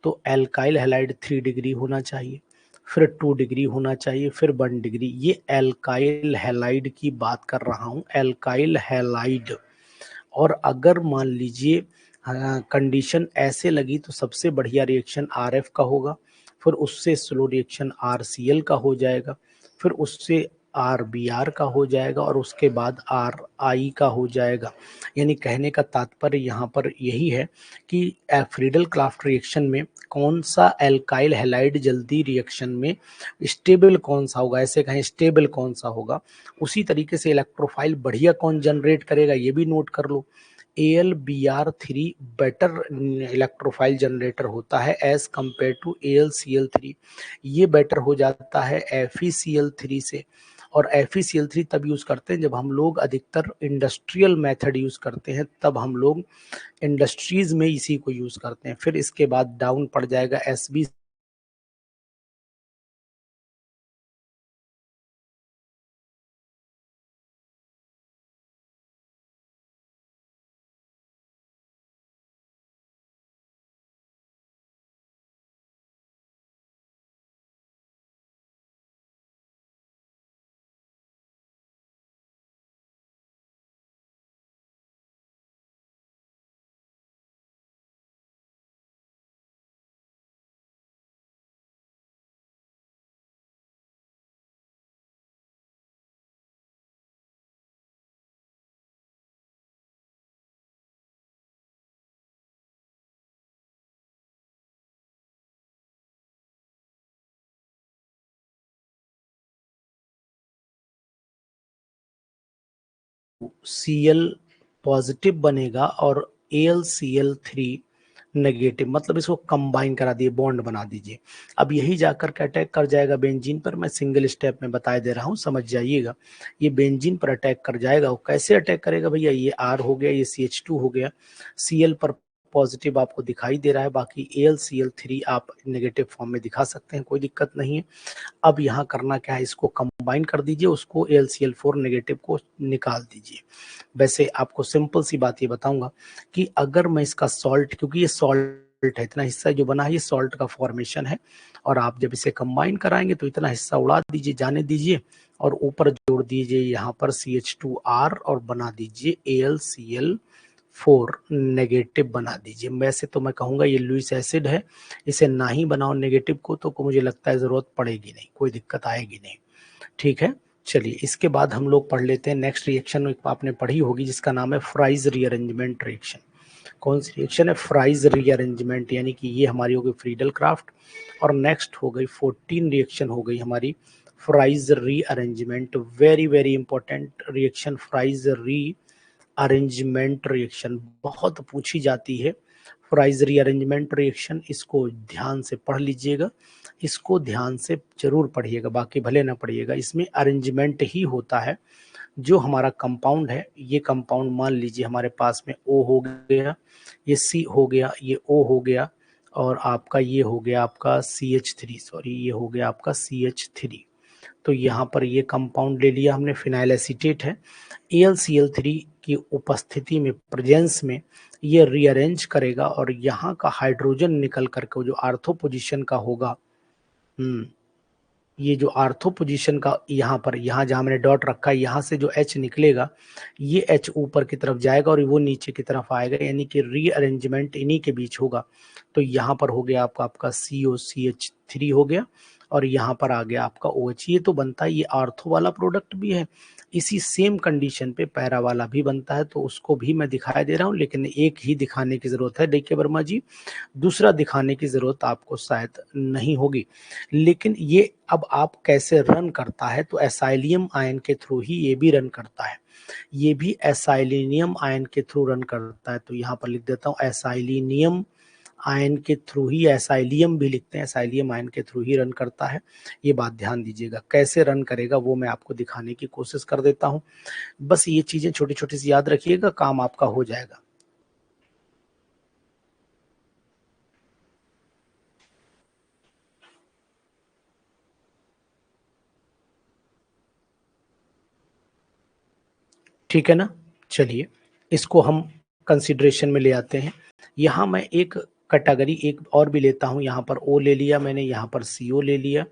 A: तो एल्काइल हैलाइड 3 डिग्री होना चाहिए, फिर 2 डिग्री होना चाहिए, फिर 1 डिग्री। ये एल्काइल हैलाइड की बात कर रहा हूँ, एल्काइल हैलाइड। और अगर मान लीजिए कंडीशन ऐसे लगी तो सबसे बढ़िया रिएक्शन RF का होगा, फिर उससे स्लो रिएक्शन RCl का हो जाएगा, फिर उससे RBr का हो जाएगा और उसके बाद RI का हो जाएगा। यानी कहने का तात्पर्य यहाँ पर यही है कि फ्रीडल क्राफ्ट रिएक्शन में कौन सा एल्काइल हैलाइड जल्दी रिएक्शन में स्टेबल कौन सा होगा, ऐसे कहें स्टेबल कौन सा होगा, उसी तरीके से इलेक्ट्रोफाइल बढ़िया कौन जनरेट करेगा ये भी नोट कर लो। AlBr3 बेटर इलेक्ट्रोफाइल जनरेटर होता है एज कंपेयर टू AlCl3। ये बेटर हो जाता है FeCl3 से। और FeCl3 तब यूज करते हैं जब हम लोग अधिकतर इंडस्ट्रियल मेथड यूज करते हैं, तब हम लोग इंडस्ट्रीज में इसी को यूज करते हैं। फिर इसके बाद डाउन पड़ जाएगा SB Cl पॉजिटिव बनेगा और AlCl3 नेगेटिव, मतलब इसको कंबाइन करा दिए, बॉन्ड बना दीजिए। अब यही जाकर के अटैक कर जाएगा बेंजीन पर। मैं सिंगल स्टेप में बता दे रहा हूँ, समझ जाइएगा। ये बेंजीन पर अटैक कर जाएगा। वो कैसे अटैक करेगा भैया, ये R हो गया, ये CH2 हो गया, Cl पर पॉजिटिव आपको दिखाई दे रहा है, बाकी AlCl3 आप नेगेटिव फॉर्म में दिखा सकते हैं, कोई दिक्कत नहीं है। अब यहाँ करना क्या है, इसको कंबाइन कर दीजिए, उसको AlCl4 नेगेटिव को निकाल दीजिए। वैसे आपको सिंपल सी बात ये बताऊंगा कि अगर मैं इसका सॉल्ट, क्योंकि ये सॉल्ट है, इतना हिस्सा जो बना है ये सॉल्ट का फॉर्मेशन है, और आप जब इसे कंबाइन कराएंगे तो इतना हिस्सा उड़ा दीजिए, जाने दीजिए, और ऊपर जोड़ दीजिए यहाँ पर CH2R और बना दीजिए AlCl4 नेगेटिव बना दीजिए। वैसे तो मैं कहूँगा ये लुइस एसिड है, इसे ना ही बनाओ नेगेटिव को, तो मुझे लगता है जरूरत पड़ेगी नहीं, कोई दिक्कत आएगी नहीं। ठीक है, चलिए इसके बाद हम लोग पढ़ लेते हैं नेक्स्ट रिएक्शन। आपने पढ़ी होगी जिसका नाम है फ्राइज रीअरेंजमेंट रिएक्शन। कौन सी रिएक्शन है, फ्राइज रीअरेंजमेंट, यानी कि ये हमारी हो गई फ्रीडल क्राफ्ट। और नेक्स्ट हो गई 14 रिएक्शन हो गई हमारी fries rearrangement. Very very important reaction fries rearrangement reaction, बहुत पूछी जाती है। फ्राइज रीअरेंजमेंट रिएक्शन, इसको ध्यान से पढ़ लीजिएगा, इसको ध्यान से जरूर पढ़िएगा, बाकी भले ना पढ़िएगा। इसमें अरेंजमेंट ही होता है। जो हमारा कंपाउंड है, ये कंपाउंड मान लीजिए हमारे पास में O हो गया, ये C हो गया, ये O हो गया, और आपका ये हो गया आपका CH3, सॉरी ये हो गया आपका CH3। तो यहाँ पर ये कंपाउंड ले लिया हमने, फिनाइल एसीटेट है। AlCl3 की उपस्थिति में, प्रेजेंस में, ये रीअरेंज करेगा और यहाँ का हाइड्रोजन निकल करके जो आर्थो पोजीशन का होगा, ये जो आर्थो पोजीशन का यहाँ पर, यहाँ जहाँ मैंने डॉट रखा है, यहाँ से जो H निकलेगा, ये H ऊपर की तरफ जाएगा और वो नीचे की तरफ आएगा, यानी कि रीअरेंजमेंट इन्हीं के बीच होगा। तो यहाँ पर हो गया आपका COCH3 हो गया, और यहाँ पर आ गया आपका OH। ये तो बनता है, ये आर्थो वाला प्रोडक्ट भी है, इसी सेम कंडीशन पे पैरा वाला भी बनता है, तो उसको भी मैं दिखाई दे रहा हूँ, लेकिन एक ही दिखाने की जरूरत है देखिए वर्मा जी, दूसरा दिखाने की जरूरत आपको शायद नहीं होगी। लेकिन ये अब आप कैसे रन करता है, तो एसाइलियम आयन के थ्रू ही ये भी रन करता है, ये भी एसाइलिनियम आयन के थ्रू रन करता है। तो यहाँ पर लिख देता हूँ एसाइलिनियम आयन के थ्रू ही, एसाइलियम भी लिखते हैं, एसाइलियम आयन के थ्रू ही रन करता है। ये बात ध्यान दीजिएगा, कैसे रन करेगा वो मैं आपको दिखाने की कोशिश कर देता हूँ। बस ये चीजें छोटी छोटी सी याद रखिएगा, काम आपका हो जाएगा। ठीक है ना, चलिए इसको हम कंसिडरेशन में ले आते हैं। यहाँ मैं एक कैटेगरी एक और भी लेता हूँ, यहाँ पर O ले लिया मैंने, यहाँ पर CO ले लिया,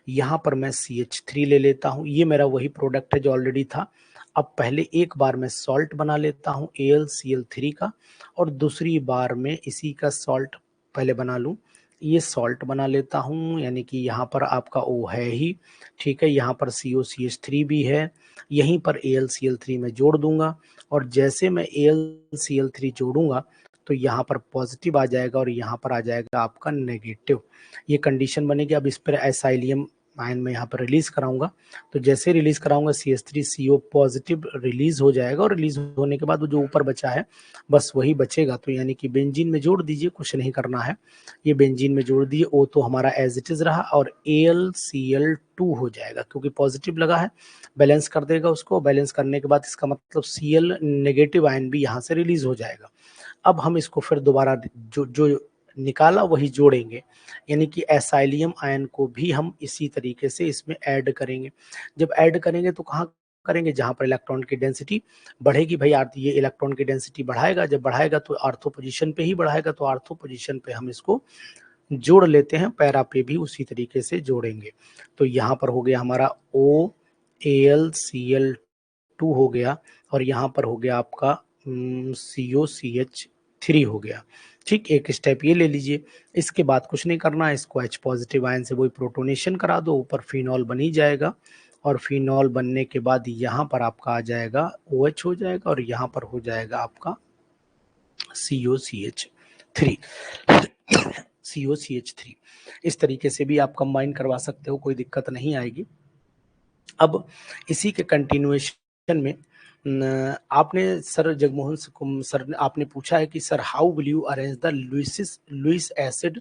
A: यहाँ पर मैं CH3 ले लेता हूँ। ये मेरा वही प्रोडक्ट है जो ऑलरेडी था। अब पहले एक बार मैं सॉल्ट बना लेता हूँ AlCl3 का, और दूसरी बार में इसी का सॉल्ट पहले बना लूँ। ये सॉल्ट बना लेता हूँ, यानी कि यहाँ पर आपका O है ही, ठीक है, यहाँ पर COCH3 भी है, यहीं पर AlCl3 में जोड़ दूंगा, और जैसे मैं AlCl3 जोड़ूंगा तो यहाँ पर पॉजिटिव आ जाएगा और यहाँ पर आ जाएगा आपका नेगेटिव। ये कंडीशन बनेगी। अब इस पर एसाइलियम आयन में यहाँ पर रिलीज कराऊंगा, तो जैसे रिलीज कराऊंगा CH3CO पॉजिटिव रिलीज हो जाएगा, और रिलीज होने के बाद वो जो ऊपर बचा है बस वही बचेगा। तो यानी कि बेंजीन में जोड़ दीजिए, कुछ नहीं करना है, ये बेंजीन में जोड़ दिए, O तो हमारा एज इट इज रहा, और AlCl2 हो जाएगा क्योंकि पॉजिटिव लगा है, बैलेंस कर देगा उसको। बैलेंस करने के बाद इसका मतलब Cl नेगेटिव आयन भी यहाँ से रिलीज हो जाएगा। अब हम इसको फिर दोबारा जो जो निकाला वही जोड़ेंगे, यानी कि एसाइलियम आयन को भी हम इसी तरीके से इसमें ऐड करेंगे। जब ऐड करेंगे तो कहाँ करेंगे, जहां पर इलेक्ट्रॉन की डेंसिटी बढ़ेगी। भाई ये इलेक्ट्रॉन की डेंसिटी बढ़ाएगा, जब बढ़ाएगा तो आर्थो पोजीशन पे ही बढ़ाएगा, तो आर्थो पोजीशन पे हम इसको जोड़ लेते हैं, पैरा पे भी उसी तरीके से जोड़ेंगे। तो यहाँ पर हो गया हमारा OAlCl2 हो गया, और यहाँ पर हो गया आपका COCH3 हो गया। ठीक, एक स्टेप ये ले लीजिए। इसके बाद कुछ नहीं करना है, इसको H पॉजिटिव आयन से वही प्रोटोनेशन करा दो, ऊपर फिनॉल बन ही जाएगा, और फिनॉल बनने के बाद यहाँ पर आपका आ जाएगा OH हो जाएगा, और यहाँ पर हो जाएगा आपका COCH3 COCH3। इस तरीके से भी आप कंबाइन करवा सकते हो, कोई दिक्कत नहीं आएगी। अब इसी के कंटिन्यूएशन में आपने सर जगमोहन सर ने आपने पूछा है कि sir how will you arrange the Lewis acid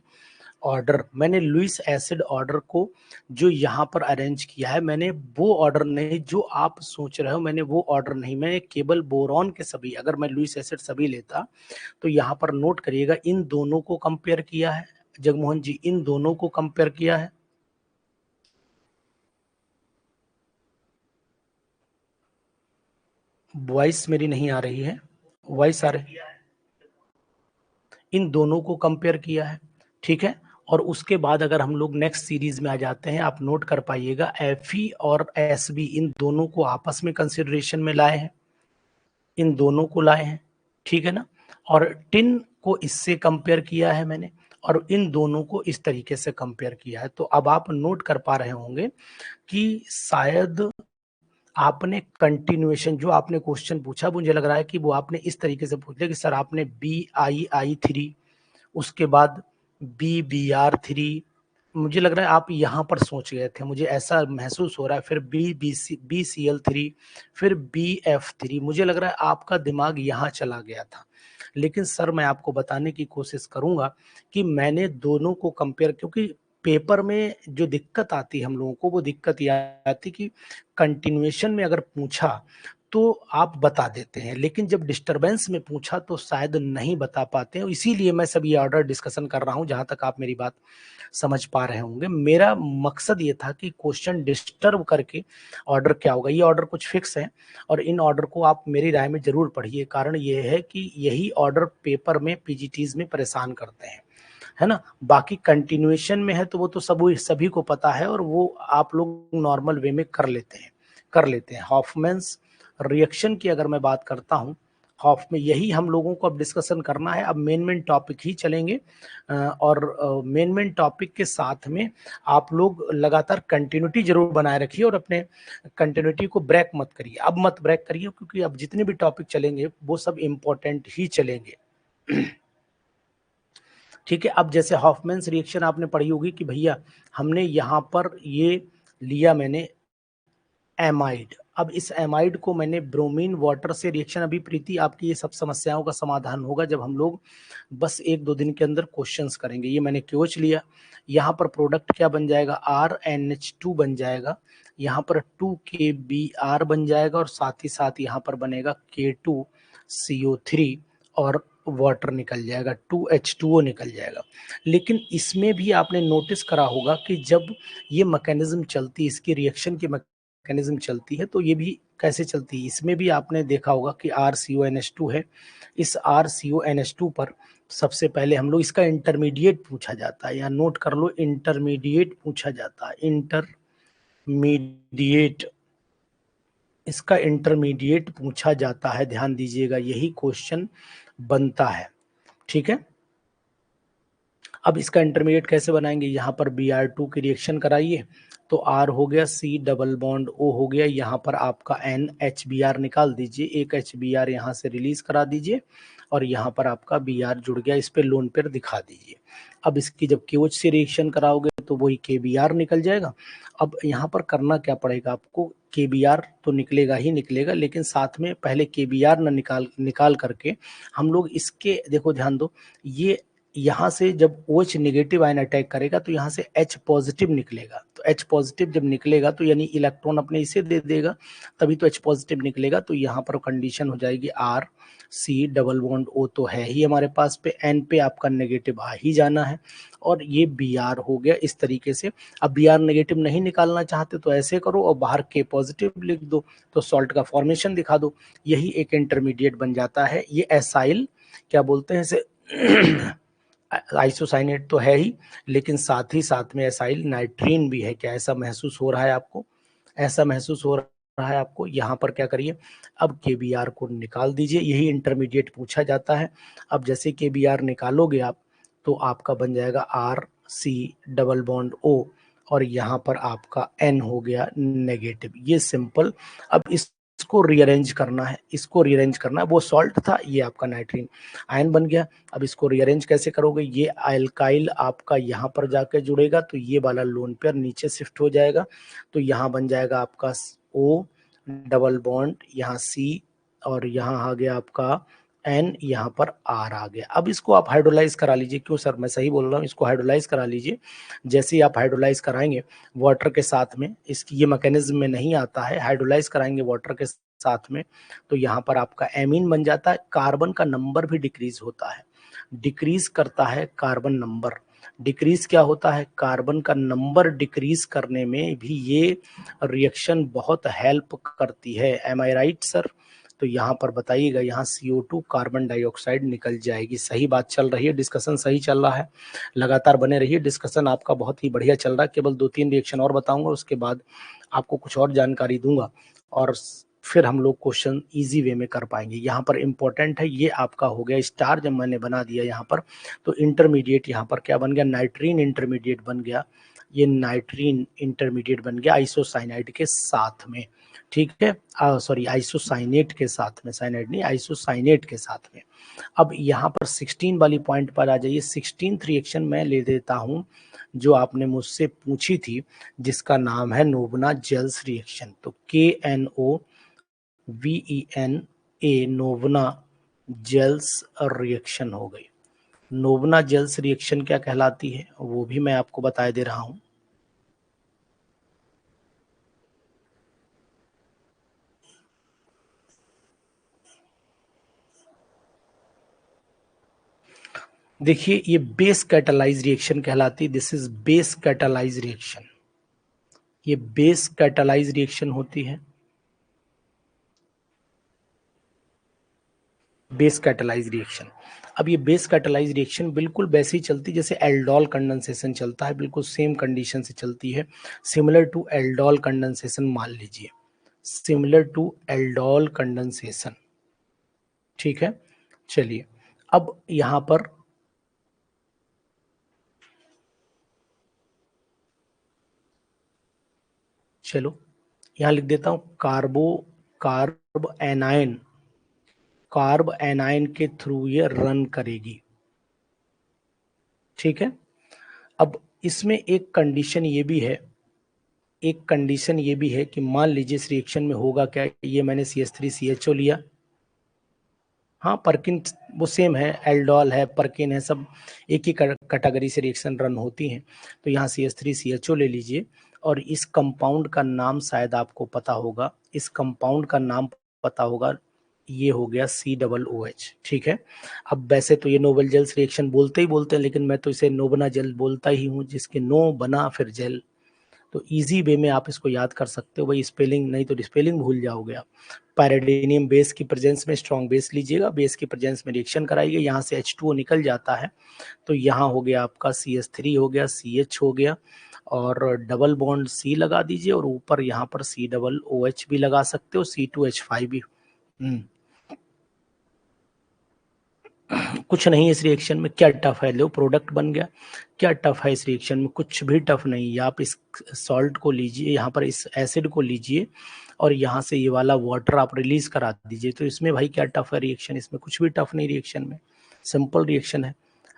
A: order. मैंने लुईस एसिड ऑर्डर को जो यहाँ पर अरेंज किया है, मैंने वो ऑर्डर नहीं जो आप सोच रहे हो, मैंने वो ऑर्डर नहीं, मैंने केवल बोरॉन के सभी, अगर मैं लुईस एसिड सभी लेता तो यहाँ पर नोट करिएगा, इन दोनों को कंपेयर किया है जगमोहन जी, इन दोनों को कंपेयर किया है। वॉइस मेरी नहीं आ रही है, वॉइस आ रही है, इन दोनों को कंपेयर किया है, ठीक है। और उसके बाद अगर हम लोग नेक्स्ट सीरीज में आ जाते हैं, आप नोट कर पाइएगा, Fe और Sb इन दोनों को आपस में कंसिडरेशन में लाए हैं, इन दोनों को लाए हैं, ठीक है ना। और टिन को इससे कंपेयर किया है मैंने, और इन दोनों को इस तरीके से कंपेयर किया है। तो अब आप नोट कर पा रहे होंगे कि शायद आपने कंटिन्यूएशन जो आपने क्वेश्चन पूछा, मुझे लग रहा है कि वो आपने इस तरीके से पूछ लिया कि सर आपने BII3, उसके बाद BBr3, मुझे लग रहा है आप यहाँ पर सोच गए थे, मुझे ऐसा महसूस हो रहा है। फिर BCl3, फिर BF3, मुझे लग रहा है आपका दिमाग यहाँ चला गया था। लेकिन सर मैं आपको बताने की कोशिश करूंगा कि मैंने दोनों को कंपेयर, क्योंकि पेपर में जो दिक्कत आती है हम लोगों को, वो दिक्कत यह आती कि कंटिन्यूएशन में अगर पूछा तो आप बता देते हैं, लेकिन जब डिस्टरबेंस में पूछा तो शायद नहीं बता पाते हैं। इसीलिए मैं सब ये ऑर्डर डिस्कशन कर रहा हूं, जहां तक आप मेरी बात समझ पा रहे होंगे। मेरा मकसद ये था कि क्वेश्चन डिस्टर्ब करके ऑर्डर क्या होगा, ये ऑर्डर कुछ फिक्स है, और इन ऑर्डर को आप मेरी राय में जरूर पढ़िए। कारण ये है कि यही ऑर्डर पेपर में पीजीटीज में परेशान करते हैं, है ना। बाकी कंटिन्यूएशन में है तो वो तो सभी को पता है, और वो आप लोग नॉर्मल वे में कर लेते हैं। हॉफमैन्स रिएक्शन की अगर मैं बात करता हूं, हॉफ में, यही हम लोगों को अब डिस्कशन करना है। अब मेन टॉपिक ही चलेंगे और मेन टॉपिक के साथ में आप लोग लगातार कंटिन्यूटी जरूर बनाए रखिए और अपने कंटिन्यूटी को ब्रेक मत करिए। अब मत ब्रेक करिए, क्योंकि अब जितने भी टॉपिक चलेंगे वो सब इंपॉर्टेंट ही चलेंगे। ठीक है। अब जैसे हॉफमैन्स रिएक्शन आपने पढ़ी होगी कि भैया हमने यहाँ पर ये लिया मैंने एमाइड, अब इस एमाइड को मैंने ब्रोमीन वाटर से रिएक्शन, अभी प्रीति आपकी ये सब समस्याओं का समाधान होगा जब हम लोग बस 1-2 दिन के अंदर क्वेश्चंस करेंगे। ये मैंने क्योच लिया, यहाँ पर प्रोडक्ट क्या बन जाएगा, RNH2 बन जाएगा, यहाँ पर 2KBr बन जाएगा और साथ ही साथ यहाँ पर बनेगा K2CO3 और वाटर निकल जाएगा, 2H2O निकल जाएगा। लेकिन इसमें भी आपने नोटिस करा होगा कि जब ये मैकेनिज्म चलती है, इसकी रिएक्शन की मैकेनिज्म चलती है, तो ये भी कैसे चलती है, इसमें भी आपने देखा होगा कि RCONH2 है। इस RCONH2 पर सबसे पहले हम लोग इसका इंटरमीडिएट पूछा जाता है, या नोट कर लो इंटरमीडिएट पूछा जाता है, इंटरमीडिएट, इसका इंटरमीडिएट पूछा जाता है, ध्यान दीजिएगा यही क्वेश्चन बनता है। ठीक है। अब इसका इंटरमीडिएट कैसे बनाएंगे, यहाँ पर Br2 की रिएक्शन कराइए तो R हो गया, C डबल बॉन्ड O हो गया, यहाँ पर आपका NHBr निकाल दीजिए, एक HBr यहाँ से रिलीज करा दीजिए और यहाँ पर आपका Br जुड़ गया, इस पे लोन पेयर दिखा दीजिए। अब इसकी जब KOH से रिएक्शन कराओगे तो वही KBr निकल जाएगा। अब यहाँ पर करना क्या पड़ेगा आपको, KBr तो निकलेगा ही निकलेगा, लेकिन साथ में पहले KBr न निकाल करके हम लोग इसके, देखो ध्यान दो, ये यहाँ से जब OH नेगेटिव आयन अटैक करेगा तो यहाँ से H पॉजिटिव निकलेगा, तो H पॉजिटिव जब निकलेगा तो यानी इलेक्ट्रॉन अपने इसे दे देगा, तभी तो H पॉजिटिव निकलेगा। तो यहाँ पर कंडीशन हो जाएगी R C double bond O तो है ही हमारे पास पे, N पे आपका नेगेटिव आ ही जाना है और ये Br हो गया इस तरीके से। अब Br नेगेटिव नहीं निकालना चाहते तो ऐसे करो और बाहर K पॉजिटिव लिख दो, तो सॉल्ट का फॉर्मेशन दिखा दो, यही एक इंटरमीडिएट बन जाता है। ये एसाइल क्या बोलते हैं इसे आइसोसाइनेट तो है ही, लेकिन साथ ही साथ में एसाइल नाइट्रीन भी है। क्या ऐसा महसूस हो रहा है आपको, ऐसा महसूस हो रहा है आपको। यहाँ पर क्या करिए, अब KBr को निकाल दीजिए, यही इंटरमीडिएट पूछा जाता है। अब जैसे KBr निकालोगे आप तो आपका बन जाएगा RC डबल बॉन्ड O और यहाँ पर आपका N हो गया नेगेटिव, ये सिंपल। अब इसको रीअरेंज करना है, इसको रीअरेंज करना है, वो सॉल्ट था, ये आपका नाइट्रीन आयन बन गया। अब इसको रीअरेंज कैसे करोगे, ये अल्काइल आपका यहाँ पर जाकर जुड़ेगा तो ये वाला लोन पेयर नीचे शिफ्ट हो जाएगा, तो यहाँ बन जाएगा आपका O डबल बॉन्ड, यहाँ C और यहाँ आ गया आपका N, यहाँ पर R आ गया। अब इसको आप हाइड्रोलाइज करा लीजिए, क्यों सर मैं सही बोल रहा हूँ, इसको हाइड्रोलाइज करा लीजिए। जैसे ही आप हाइड्रोलाइज कराएंगे वाटर के साथ में, इसकी ये मैकेनिज्म में नहीं आता है, हाइड्रोलाइज कराएंगे वाटर के साथ में तो यहाँ पर आपका एमीन बन जाता है। कार्बन का नंबर भी डिक्रीज होता है, डिक्रीज करता है कार्बन नंबर। डिक्रीज क्या होता है, कार्बन का नंबर डिक्रीज करने में भी ये रिएक्शन बहुत हेल्प करती है। एम आई राइट सर? तो यहाँ पर बताइएगा, यहाँ CO2 कार्बन डाइऑक्साइड निकल जाएगी। सही बात चल रही है, डिस्कशन सही चल रहा है, लगातार बने रहिए, डिस्कशन आपका बहुत ही बढ़िया चल रहा है। केवल 2-3 रिएक्शन और बताऊंगा, उसके बाद आपको कुछ और जानकारी दूंगा और फिर हम लोग क्वेश्चन इजी वे में कर पाएंगे। यहाँ पर इंपॉर्टेंट है, ये आपका हो गया स्टार, जब मैंने बना दिया यहाँ पर तो इंटरमीडिएट यहाँ पर क्या बन गया, नाइट्रीन इंटरमीडिएट बन गया, ये नाइट्रीन इंटरमीडिएट बन गया आइसोसाइनाइड के साथ में। ठीक है, सॉरी आइसोसाइनेट के साथ में, साइनाइड नहीं, आइसोसाइनेट के साथ में। अब यहाँ पर 16 वाली पॉइंट पर आ जाइए। 16th रिएक्शन मैं ले देता हूँ जो आपने मुझसे पूछी थी, जिसका नाम है नोबना जेल्स रिएक्शन। तो KNOVENA नोबना जेल्स रिएक्शन हो गई। नोबना जेल्स रिएक्शन क्या कहलाती है वो भी मैं आपको बता दे रहा हूं। देखिए ये बेस कैटालाइज रिएक्शन कहलाती है, this is base catalyse reaction, ये बेस कैटालाइज रिएक्शन होती है, बेस कैटालाइज रिएक्शन। अब ये बेस कैटालाइज रिएक्शन बिल्कुल वैसे ही चलती जैसे एल्डोल कंडेंसेशन चलता है, बिल्कुल सेम कंडीशन से चलती है, सिमिलर टू एल्डोल कंडेंसेशन मान लीजिए, सिमिलर टू एल्डोल कंडेंसेशन। ठीक है, चलिए अब यहां पर चलो यहां लिख देता हूं कार्ब एनायन के थ्रू ये रन करेगी। ठीक है, अब इसमें एक कंडीशन ये भी है कि मान लीजिए इस रिएक्शन में होगा क्या, ये मैंने CH3CHO लिया, हाँ परकिन वो सेम है, एल्डोल है, परकिन है, सब एक ही कैटेगरी से रिएक्शन रन होती हैं। तो यहाँ CH3CHO ले लीजिए, और इस कंपाउंड का नाम शायद आपको पता होगा, इस कंपाउंड का नाम पता होगा, ये हो गया COOH। ठीक है, अब वैसे तो ये नोबल जेल्स रिएक्शन बोलते ही बोलते हैं, लेकिन मैं तो इसे नो बना जेल बोलता ही हूँ, जिसके नो बना फिर जेल। तो इजी वे में आप इसको याद कर सकते हो, वही स्पेलिंग नहीं तो स्पेलिंग भूल जाओगे आप। पैराडीनियम बेस की प्रेजेंस में स्ट्रॉन्ग बेस लीजिएगा, बेस की प्रेजेंस में रिएक्शन कराइए, यहाँ से H2O निकल जाता है, तो यहाँ हो गया आपका CH3 हो गया, CH हो गया, और डबल बॉन्ड C लगा दीजिए, और ऊपर यहाँ पर COOH भी लगा सकते हो, C2H5 भी। कुछ नहीं इस रिएक्शन में, क्या टफ है, लो प्रोडक्ट बन गया। क्या टफ है इस रिएक्शन में, कुछ भी टफ नहीं है। आप इस सॉल्ट को लीजिए, यहाँ पर इस एसिड को लीजिए, और यहाँ से ये वाला वाटर आप रिलीज करा दीजिए, तो इसमें भाई क्या टफ है रिएक्शन, इसमें कुछ भी टफ नहीं रिएक्शन में, सिंपल रिएक्शन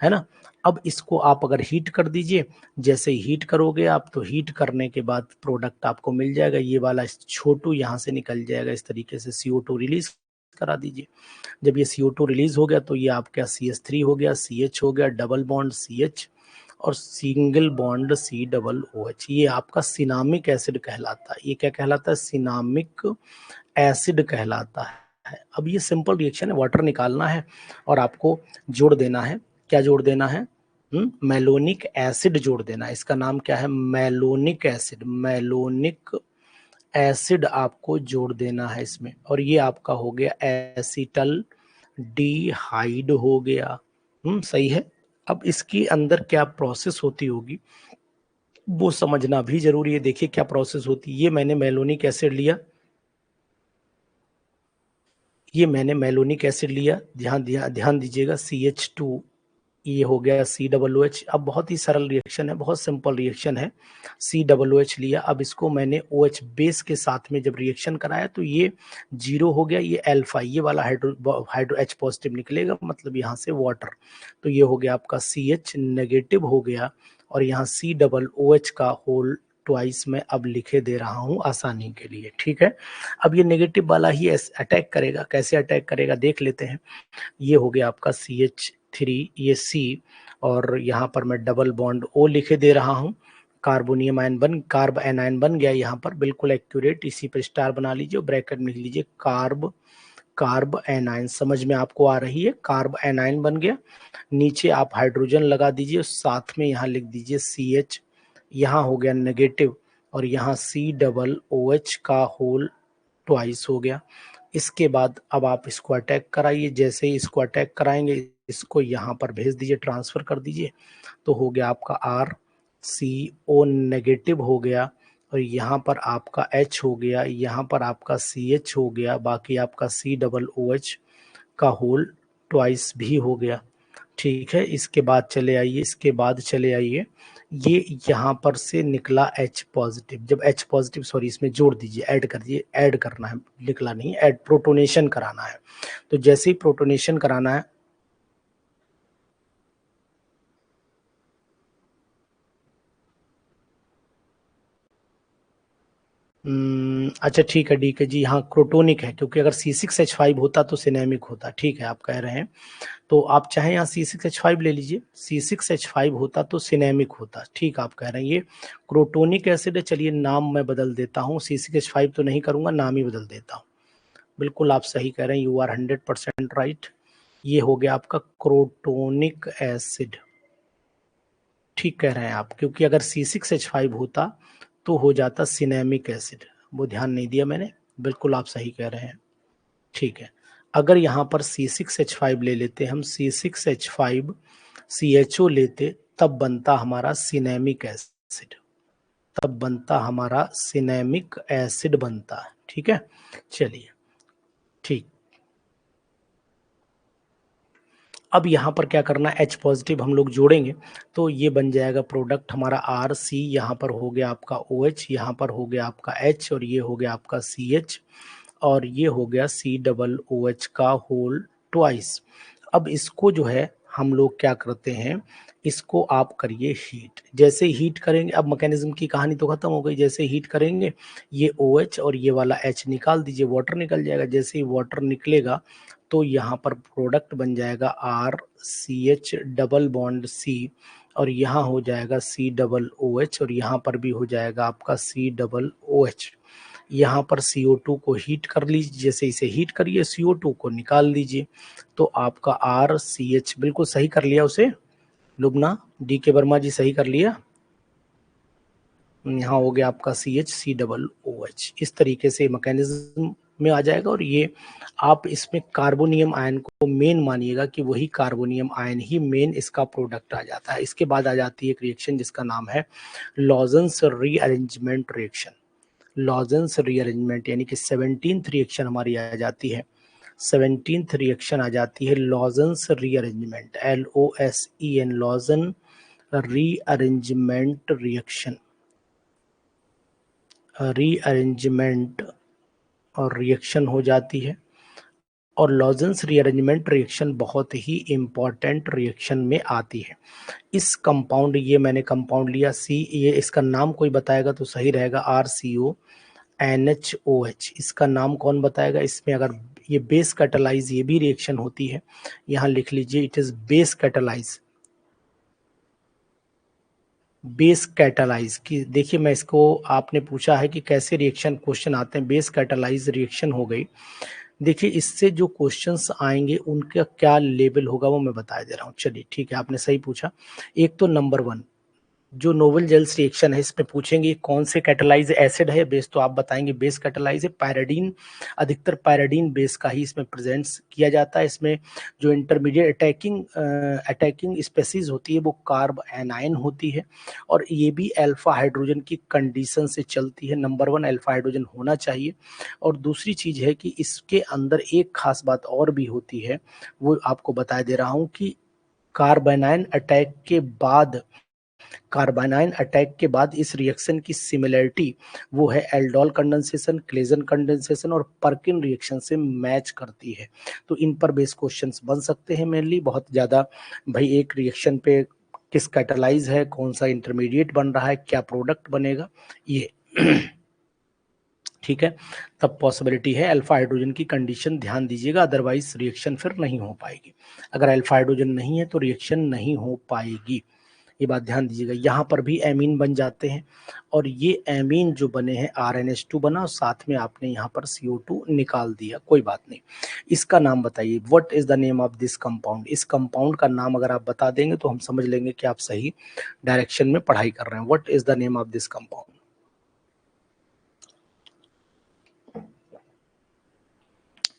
A: है ना। अब इसको आप अगर हीट कर दीजिए, जैसे हीट करोगे आप, तो हीट करने के बाद प्रोडक्ट आपको मिल जाएगा, ये वाला छोटू यहाँ से निकल जाएगा, इस तरीके से CO2 रिलीज करा दीजिए। जब ये CO2 रिलीज हो गया, तो ये आपका CH3 हो गया, CH हो गया, डबल बॉन्ड CH, और सिंगल बॉन्ड COOH, ये आपका सिनामिक एसिड कहलाता है। ये क्या कहलाता है, सिनामिक एसिड कहलाता है। अब ये सिंपल रिएक्शन है, वाटर निकालना है और आपको जोड़ देना है, क्या जोड़ देना है, मेलोनिक एसिड जोड़ देना है। इसका नाम क्या है, मेलोनिक एसिड, मेलोनिक एसिड आपको जोड़ देना है इसमें, और ये आपका हो गया एसिटल डिहाइड हो गया। सही है। अब इसके अंदर क्या प्रोसेस होती होगी वो समझना भी जरूरी है। देखिए क्या प्रोसेस होती है, ये मैंने मेलोनिक एसिड लिया, ध्यान ध्यान दीजिएगा, CH2, ये हो गया COOH। अब बहुत ही सरल रिएक्शन है, बहुत सिंपल रिएक्शन है। COOH लिया, अब इसको मैंने OH बेस के साथ में जब रिएक्शन कराया, तो ये 0 हो गया, ये अल्फा, ये वाला हाइड्रो H पॉजिटिव निकलेगा, मतलब यहाँ से वाटर, तो ये हो गया आपका CH नेगेटिव हो गया, और यहाँ COOH का होल ट्वाइस में अब लिखे दे रहा हूं आसानी के लिए। ठीक है, अब ये नेगेटिव वाला ही अटैक करेगा, कैसे अटैक करेगा देख लेते हैं। ये हो गया आपका CH3, ये C, और यहाँ पर मैं डबल बॉन्ड O लिखे दे रहा हूँ, कार्ब एनायन बन गया यहाँ पर, बिल्कुल एक्यूरेट। इसी पर स्टार बना लीजिए और ब्रैकेट में लिख लीजिए कार्ब एनायन, समझ में आपको आ रही है, कार्ब एनायन बन गया। नीचे आप हाइड्रोजन लगा दीजिए, साथ में यहाँ लिख दीजिए CH, यहाँ हो गया नेगेटिव, और यहाँ COOH का होल ट्वाइस हो गया। इसके बाद अब आप इसको अटैक कराइए, जैसे ही इसको अटैक कराएंगे, इसको यहाँ पर भेज दीजिए, ट्रांसफर कर दीजिए, तो हो गया आपका RCO नेगेटिव हो गया, और यहाँ पर आपका H हो गया, यहाँ पर आपका CH हो गया, बाकी आपका COOH का होल ट्वाइस भी हो गया। ठीक है, इसके बाद चले आइए, ये यहाँ पर से निकला H पॉजिटिव, जब H पॉजिटिव, सॉरी इसमें जोड़ दीजिए, ऐड कर दीजिए, ऐड करना है, निकला नहीं, ऐड प्रोटोनेशन कराना है। तो जैसे ही प्रोटोनेशन कराना है, अच्छा ठीक है जी, हाँ क्रोटोनिक है, क्योंकि अगर C6H5 होता तो सिनेमिक होता। ठीक है, आप कह रहे हैं, तो आप चाहे यहाँ C6H5 ले लीजिए, C6H5 होता तो सिनेमिक होता। ठीक आप कह रहे हैं, ये क्रोटोनिक एसिड है। चलिए नाम मैं बदल देता हूँ, C6H5 तो नहीं करूंगा, नाम ही बदल देता हूँ। बिल्कुल आप सही कह रहे हैं, यू आर 100% राइट। ये हो गया आपका क्रोटोनिक एसिड। ठीक कह रहे हैं आप, क्योंकि अगर C6H5 होता तो हो जाता सिनेमिक एसिड, वो ध्यान नहीं दिया मैंने, बिल्कुल आप सही कह रहे हैं। ठीक है, अगर यहाँ पर C6H5 ले लेते हम, C6H5 CHO लेते, तब बनता हमारा सिनेमिक एसिड, तब बनता हमारा सिनेमिक एसिड बनता है। ठीक है, चलिए ठीक, अब यहाँ पर क्या करना है, H पॉजिटिव हम लोग जोड़ेंगे तो ये बन जाएगा प्रोडक्ट हमारा RC, यहाँ पर हो गया आपका OH, यहाँ पर हो गया आपका H और ये हो गया आपका CH और ये हो गया COOH का होल ट्वाइस। अब इसको जो है हम लोग क्या करते हैं, इसको आप करिए हीट। जैसे हीट करेंगे, अब मैकेनिज्म की कहानी तो खत्म हो गई। जैसे हीट करेंगे ये OH और ये वाला H निकाल दीजिए, वाटर निकल जाएगा। जैसे ही वाटर निकलेगा तो यहाँ पर प्रोडक्ट बन जाएगा RCH डबल बॉन्ड C और यहाँ हो जाएगा COOH और यहाँ पर भी हो जाएगा आपका COOH। यहाँ पर CO2 को हीट कर लीजिए, जैसे इसे हीट करिए CO2 को निकाल दीजिए तो आपका RCH, बिल्कुल सही कर लिया उसे लुबना DK वर्मा जी, सही कर लिया। यहाँ हो गया आपका CH। इस तरीके से मैकेनिज्म में आ जाएगा और ये आप इसमें कार्बोनियम आयन को मेन मानिएगा कि वही कार्बोनियम आयन ही मेन इसका प्रोडक्ट आ जाता है। इसके बाद आ जाती है एक रिएक्शन जिसका नाम है lozenges rearrangement reaction. Lozenges rearrangement यानी कि 17th रिएक्शन हमारी आ जाती है। 17th रिएक्शन आ जाती है lozenges rearrangement, LOSEN, Lausanne rearrangement reaction. Rearrangement और रिएक्शन हो जाती है और लॉजेंस रीअरेंजमेंट रिएक्शन बहुत ही इंपॉर्टेंट रिएक्शन में आती है। इस कंपाउंड, ये मैंने कंपाउंड लिया C, ये इसका नाम कोई बताएगा तो सही रहेगा, RCONHOH। इसका नाम कौन बताएगा? इसमें अगर ये बेस कैटालाइज, ये भी रिएक्शन होती है, यहाँ लिख लीजिए it is base catalyse. Base catalyse की देखिए, मैं इसको, आपने पूछा है कि कैसे रिएक्शन क्वेश्चन आते हैं, बेस कैटालाइज रिएक्शन हो गई। देखिए इससे जो क्वेश्चंस आएंगे उनका क्या लेवल होगा वो मैं बता दे रहा हूँ। चलिए ठीक है, आपने सही पूछा। एक तो नंबर 1 जो नोबल जेल्स रिएक्शन है, इसमें पूछेंगे कौन से कैटालाइज एसिड है बेस, तो आप बताएंगे बेस कैटालाइज है पैराडीन। अधिकतर पैराडीन बेस का ही इसमें प्रेजेंट किया जाता है। इसमें जो इंटरमीडिएट अटैकिंग स्पेसीज होती है वो कार्ब एनाइन होती है और ये भी अल्फा हाइड्रोजन की कंडीशन से चलती है। नंबर 1 अल्फा हाइड्रोजन होना चाहिए। और दूसरी चीज है कि इसके अंदर एक खास बात और भी होती है, वो आपको बता दे रहा हूँ कि कार्बेनाइन अटैक के बाद, कार्बानाइन अटैक के बाद इस रिएक्शन की सिमिलरिटी वो है एल्डोल कंडेंसेशन, क्लेजन कंडेंसेशन और पर्किन रिएक्शन से मैच करती है। तो इन पर बेस क्वेश्चंस बन सकते हैं मेनली बहुत ज्यादा। भाई एक रिएक्शन पे किस कैटालाइज है, कौन सा इंटरमीडिएट बन रहा है, क्या प्रोडक्ट बनेगा, ये ठीक है। तब पॉसिबिलिटी है अल्फा हाइड्रोजन की कंडीशन ध्यान दीजिएगा, अदरवाइज रिएक्शन फिर नहीं हो पाएगी। अगर अल्फा हाइड्रोजन नहीं है तो रिएक्शन नहीं हो पाएगी, ये बात ध्यान दीजिएगा। यहाँ पर भी एमीन बन जाते हैं और ये एमीन जो बने हैं RNH2 बना और साथ में आपने यहाँ पर CO2 निकाल दिया, कोई बात नहीं। इसका नाम बताइए, what is the name of this compound. इस कंपाउंड का नाम अगर आप बता देंगे तो हम समझ लेंगे कि आप सही डायरेक्शन में पढ़ाई कर रहे हैं। What is the name of this compound.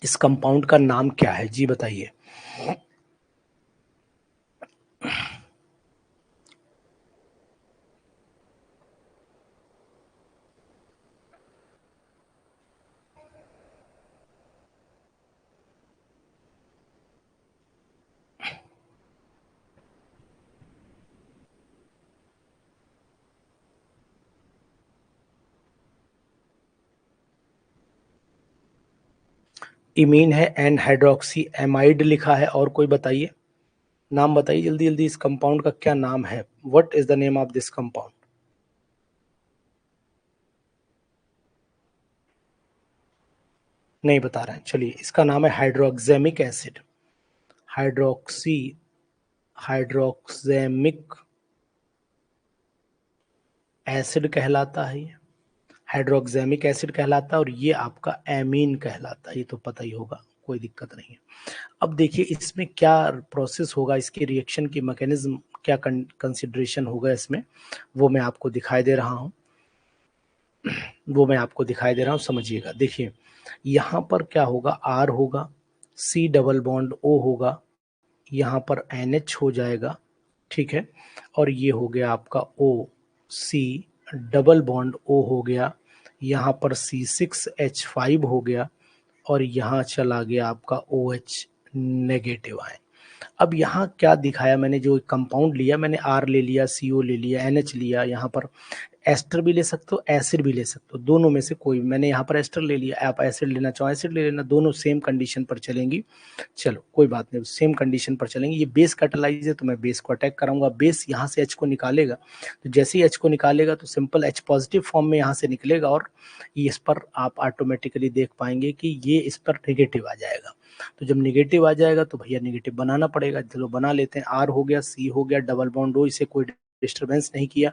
A: इस कंपाउंड का नाम क्या है जी बताइए। इमीन है, एन हाइड्रोक्सी एमाइड लिखा है, और कोई बताइए नाम बताइए जल्दी जल्दी, इस कंपाउंड का क्या नाम है। What is the name of this compound. नहीं बता रहे हैं, चलिए इसका नाम है हाइड्रोक्सेमिक एसिड। हाइड्रोक्सी हाइड्रोक्सेमिक एसिड कहलाता है ये, हाइड्रोक्सेमिक एसिड कहलाता है और ये आपका एमीन कहलाता है, ये तो पता ही होगा, कोई दिक्कत नहीं है। अब देखिए इसमें क्या प्रोसेस होगा, इसके रिएक्शन की मैकेनिज्म क्या कंसिडरेशन होगा इसमें, वो मैं आपको दिखाई दे रहा हूँ, समझिएगा। देखिए यहाँ पर क्या होगा, R होगा, C डबल बॉन्ड O होगा, यहाँ पर NH हो जाएगा, ठीक है। और ये हो गया आपका O, C double bond O हो गया, यहाँ पर C6H5 हो गया और यहाँ चला गया आपका OH नेगेटिव आयन। अब यहाँ क्या दिखाया मैंने, जो कंपाउंड लिया मैंने, आर ले लिया, CO ले लिया, NH लिया, यहाँ पर एस्टर भी ले सकते हो, एसिड भी ले सकते हो, दोनों में से कोई। मैंने यहाँ पर एस्टर ले लिया, आप एसिड लेना चाहो एसिड ले लेना, दोनों सेम कंडीशन पर चलेंगी। चलो कोई बात नहीं, सेम कंडीशन पर चलेंगी। ये बेस कैटालाइज है तो मैं बेस को अटैक कराऊंगा, बेस यहाँ से H को निकालेगा, तो जैसे ही H को निकालेगा तो सिंपल H पॉजिटिव फॉर्म में यहाँ से निकलेगा, और इस पर आप ऑटोमेटिकली देख पाएंगे कि ये इस पर नेगेटिव आ जाएगा। तो जब नेगेटिव आ जाएगा तो भैया नेगेटिव बनाना पड़ेगा। चलो बना लेते हैं। R हो गया, C हो गया, डबल बॉन्ड O, इसे कोई डिस्टरबेंस नहीं किया।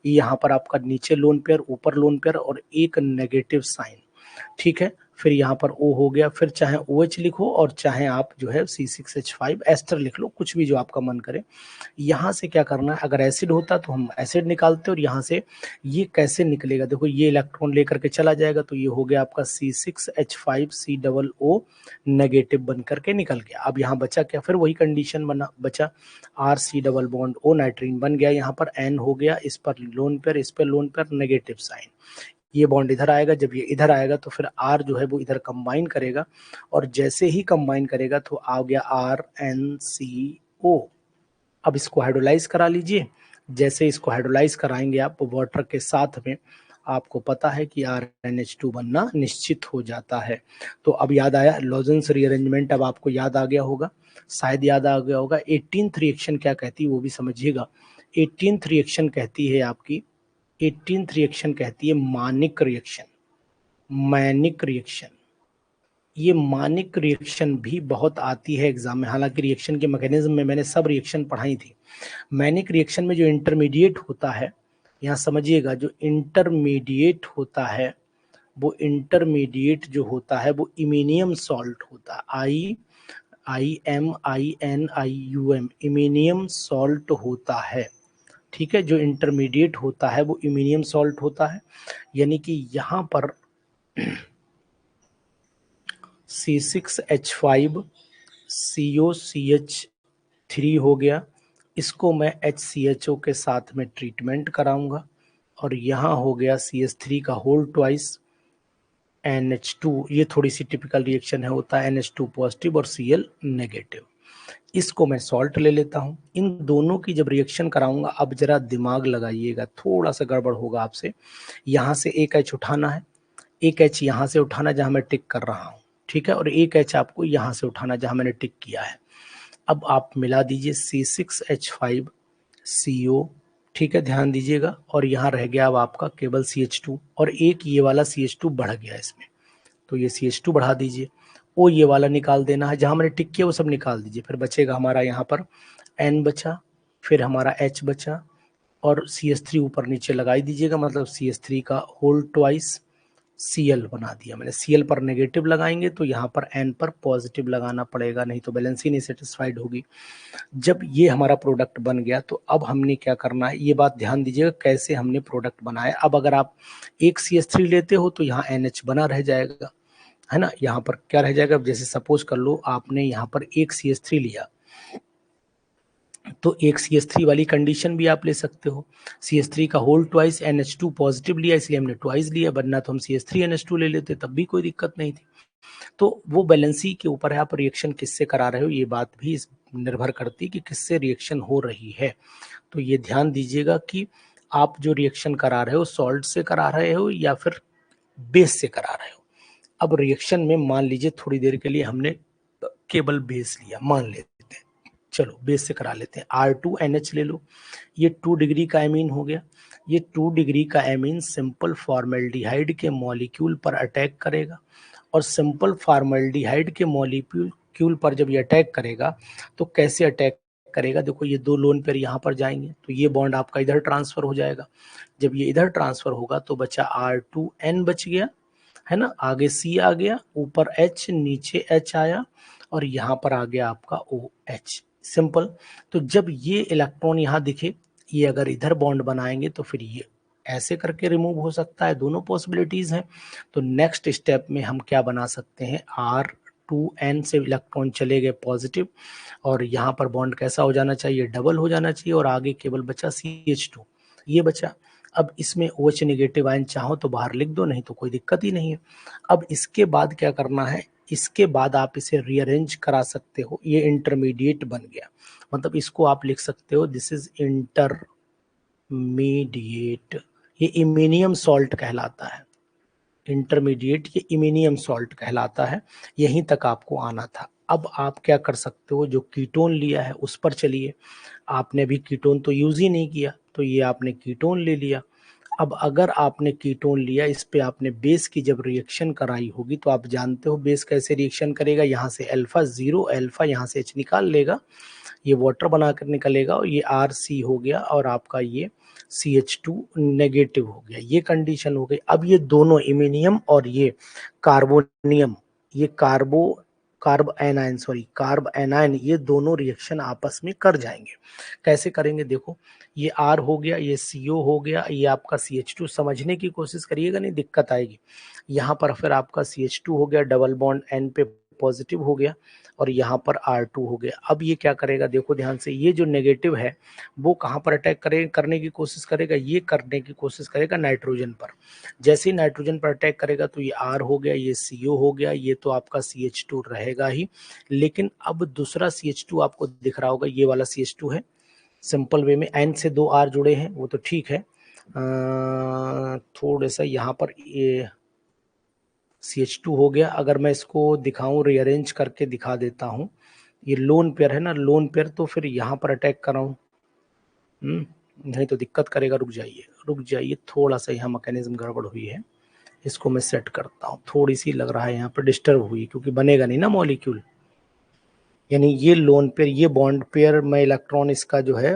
A: यहाँ पर आपका नीचे लोन पेयर, ऊपर लोन पेयर और एक नेगेटिव साइन, ठीक है। फिर यहाँ पर O हो गया, फिर चाहे OH लिखो और चाहे आप जो है C6H5 एस्टर लिख लो, कुछ भी जो आपका मन करे। यहाँ से क्या करना है, अगर एसिड होता तो हम एसिड निकालते, और यहाँ से ये कैसे निकलेगा, देखो ये इलेक्ट्रॉन लेकर के चला जाएगा, तो ये हो गया आपका C6H5 COO नेगेटिव बन करके निकल गया। अब यहाँ बचा क्या, फिर वही कंडीशन बना, बचा RC डबल बॉन्ड O नाइट्रीन बन गया, यहाँ पर N हो गया, इस पर लोन पेयर, इस पर लोन पेयर, नेगेटिव साइन। ये बॉन्ड इधर आएगा, जब ये इधर आएगा तो फिर R जो है वो इधर कंबाइन करेगा, और जैसे ही कंबाइन करेगा तो आ गया RNCO। अब इसको हाइड्रोलाइज करा लीजिए। जैसे इसको हाइड्रोलाइज कराएंगे आप वाटर के साथ में, आपको पता है कि RnH2 बनना निश्चित हो जाता है। तो अब याद आया लॉजेंस रीअरेंजमेंट, अब आपको याद आ गया होगा, शायद याद आ गया होगा। 18th रिएक्शन क्या कहती है वो भी समझिएगा। 18th रिएक्शन कहती है आपकी, 18th रिएक्शन कहती है मानिक रिएक्शन। मैनिक रिएक्शन, ये मानिक रिएक्शन भी बहुत आती है एग्जाम में, हालांकि रिएक्शन के मैकेनिज्म में मैंने सब रिएक्शन पढ़ाई थी। मैनिक रिएक्शन में जो इंटरमीडिएट होता है, यहाँ समझिएगा, जो इंटरमीडिएट होता है, वो इंटरमीडिएट जो होता है वो इमीनियम सॉल्ट होता है, IMINIUM, इमीनियम सॉल्ट होता है, ठीक है। जो इंटरमीडिएट होता है वो इमीनियम सॉल्ट होता है, यानी कि यहाँ पर C6H5 COCH3 हो गया, इसको मैं HCHO के साथ में ट्रीटमेंट कराऊंगा, और यहाँ हो गया CH3 का होल ट्वाइस NH2। ये थोड़ी सी टिपिकल रिएक्शन है, होता है NH2 पॉजिटिव और Cl नेगेटिव। इसको मैं सॉल्ट ले लेता हूँ। इन दोनों की जब रिएक्शन कराऊंगा, अब जरा दिमाग लगाइएगा, थोड़ा सा गड़बड़ होगा आपसे। यहाँ से एक H उठाना है, एक H यहाँ से उठाना जहाँ मैं टिक कर रहा हूँ, ठीक है, और एक H आपको यहाँ से उठाना जहाँ मैंने टिक किया है। अब आप मिला दीजिए C6H5 CO, ठीक है, ध्यान दीजिएगा, और यहाँ रह गया अब आपका केवल CH2, और एक ये वाला CH2 बढ़ गया इसमें, तो ये CH2 बढ़ा दीजिए। ओ ये वाला निकाल देना है, जहाँ मैंने टिक किया वो सब निकाल दीजिए। फिर बचेगा हमारा यहाँ पर N बचा, फिर हमारा H बचा, और CH3 ऊपर नीचे लगाई दीजिएगा, मतलब CH3 का होल ट्वाइस Cl बना दिया मैंने। Cl पर नेगेटिव लगाएंगे तो यहाँ पर N पर पॉजिटिव लगाना पड़ेगा, नहीं तो बैलेंस ही नहीं सेटिस्फाइड होगी। जब ये हमारा प्रोडक्ट बन गया तो अब हमने क्या करना है, ये बात ध्यान दीजिएगा कैसे हमने प्रोडक्ट बनाया। अब अगर आप एक CH3 लेते हो तो यहाँ NH बना रह जाएगा, है ना। यहाँ पर क्या रह जाएगा, जैसे सपोज कर लो आपने यहाँ पर एक CH3 लिया, तो एक CH3 वाली कंडीशन भी आप ले सकते हो। CH3 का होल ट्वाइस NH2 पॉजिटिव लिया, इसलिए हमने ट्वाइस लिया, वरना तो हम CH3 NH2 ले लेते, तब भी कोई दिक्कत नहीं थी। तो वो बैलेंसी के ऊपर है, आप रिएक्शन किससे करा रहे हो, ये बात भी निर्भर करती है कि किससे रिएक्शन हो रही है। तो ये ध्यान दीजिएगा कि आप जो रिएक्शन करा रहे हो सॉल्ट से करा रहे हो या फिर बेस से करा रहे हो। अब रिएक्शन में मान लीजिए थोड़ी देर के लिए हमने केवल बेस लिया, मान लेते हैं, चलो बेस से करा लेते हैं। R2NH ले लो, ये 2 डिग्री का एमीन हो गया। ये 2 डिग्री का एमीन सिंपल फॉर्मेल्डिहाइड के मॉलिक्यूल पर अटैक करेगा, और सिंपल फॉर्मेल्डिहाइड के मॉलिक्यूल पर जब ये अटैक करेगा तो कैसे अटैक करेगा, देखो ये 2 लोन पेयर यहाँ पर जाएंगे तो ये बॉन्ड आपका इधर ट्रांसफर हो जाएगा। जब ये इधर ट्रांसफर होगा तो बचा R2N बच गया, है ना, आगे C आ गया, ऊपर H, नीचे H आया, और यहाँ पर आ गया आपका OH, सिंपल। तो जब ये इलेक्ट्रॉन यहाँ दिखे, ये अगर इधर बॉन्ड बनाएंगे तो फिर ये ऐसे करके रिमूव हो सकता है, दोनों पॉसिबिलिटीज हैं। तो नेक्स्ट स्टेप में हम क्या बना सकते हैं, R2N से इलेक्ट्रॉन चले गए पॉजिटिव, और यहाँ पर बॉन्ड कैसा हो जाना चाहिए, डबल हो जाना चाहिए, और आगे केवल बचा CH2, ये बचा। अब इसमें OH नेगेटिव आयन चाहो तो बाहर लिख दो, नहीं तो कोई दिक्कत ही नहीं है। अब इसके बाद क्या करना है, इसके बाद आप इसे रीअरेंज करा सकते हो, ये इंटरमीडिएट बन गया। मतलब इसको आप लिख सकते हो दिस इज इंटरमीडिएट, ये इमीनियम सॉल्ट कहलाता है। इंटरमीडिएट ये इमीनियम सॉल्ट कहलाता है। यहीं तक आपको आना था। अब आप क्या कर सकते हो, जो कीटोन लिया है उस पर चलिए। आपने भी कीटोन तो यूज ही नहीं किया, तो ये आपने कीटोन ले लिया। अब अगर आपने कीटोन लिया, इस पे आपने बेस की जब रिएक्शन कराई होगी, तो आप जानते हो बेस कैसे रिएक्शन करेगा। यहाँ से अल्फा जीरो, अल्फा यहाँ से H निकाल लेगा, ये वाटर बनाकर निकलेगा, और ये RC हो गया, और आपका ये CH2 नेगेटिव हो गया। ये कंडीशन हो गई। अब ये दोनों इमीनियम और ये कार्बोनियम, ये कार्ब एनायन, ये दोनों रिएक्शन आपस में कर जाएंगे। कैसे करेंगे देखो, ये R हो गया, ये CO हो गया, ये आपका CH2, समझने की कोशिश करिएगा, नहीं दिक्कत आएगी। यहाँ पर फिर आपका CH2 हो गया, डबल बॉन्ड N पे पॉजिटिव हो गया, और यहाँ पर R2 हो गया। अब ये क्या करेगा देखो ध्यान से, ये जो नेगेटिव है वो कहाँ पर अटैक करने की कोशिश करेगा, ये करने की कोशिश करेगा नाइट्रोजन पर। जैसे ही नाइट्रोजन पर अटैक करेगा तो ये R हो गया, ये CO हो गया, ये तो आपका CH2 रहेगा ही। लेकिन अब दूसरा CH2 आपको दिख रहा होगा, ये वाला CH2 है। सिंपल वे में N से 2 R जुड़े हैं, वो तो ठीक है। थोड़ा सा यहाँ पर ये CH2 हो गया। अगर मैं इसको दिखाऊं, रीअरेंज करके दिखा देता हूं, ये लोन पेयर है ना, लोन पेयर, तो फिर यहाँ पर अटैक कराऊं, नहीं तो दिक्कत करेगा। रुक जाइए, थोड़ा सा यहाँ मैकेनिज्म गड़बड़ हुई है, इसको मैं सेट करता हूँ। थोड़ी सी लग रहा है यहाँ पर डिस्टर्ब हुई, क्योंकि बनेगा नहीं ना मॉलिक्यूल। यानी ये लोन पेयर, ये बॉन्ड पेयर में इलेक्ट्रॉन इसका जो है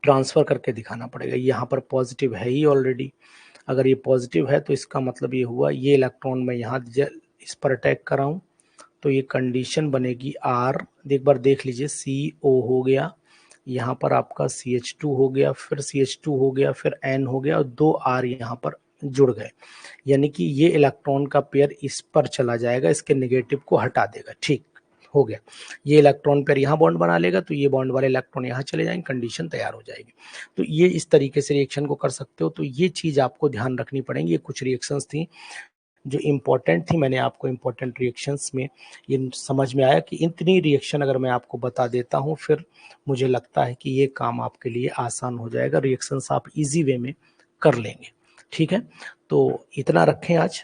A: ट्रांसफर करके दिखाना पड़ेगा। यहाँ पर पॉजिटिव है ही ऑलरेडी। अगर ये पॉजिटिव है तो इसका मतलब ये हुआ, ये इलेक्ट्रॉन मैं यहाँ इस पर अटैक कराऊं, तो ये कंडीशन बनेगी R, एक बार देख लीजिए, CO हो गया, यहाँ पर आपका CH2 हो गया, फिर CH2 हो गया, फिर N हो गया, और 2 R यहाँ पर जुड़ गए। यानी कि ये इलेक्ट्रॉन का पेयर इस पर चला जाएगा, इसके नेगेटिव को हटा देगा। ठीक हो गया, ये इलेक्ट्रॉन पेयर यहाँ बॉन्ड बना लेगा, तो ये बॉन्ड वाले इलेक्ट्रॉन यहाँ चले जाएंगे, कंडीशन तैयार हो जाएगी। तो ये इस तरीके से रिएक्शन को कर सकते हो। तो ये चीज आपको ध्यान रखनी पड़ेगी। ये कुछ रिएक्शंस थी जो इम्पोर्टेंट थी, मैंने आपको इम्पोर्टेंट रिएक्शंस में ये समझ में आया कि इतनी रिएक्शन अगर मैं आपको बता देता हूँ, फिर मुझे लगता है कि ये काम आपके लिए आसान हो जाएगा, रिएक्शंस आप इजी वे में कर लेंगे। ठीक है, तो इतना रखें आज।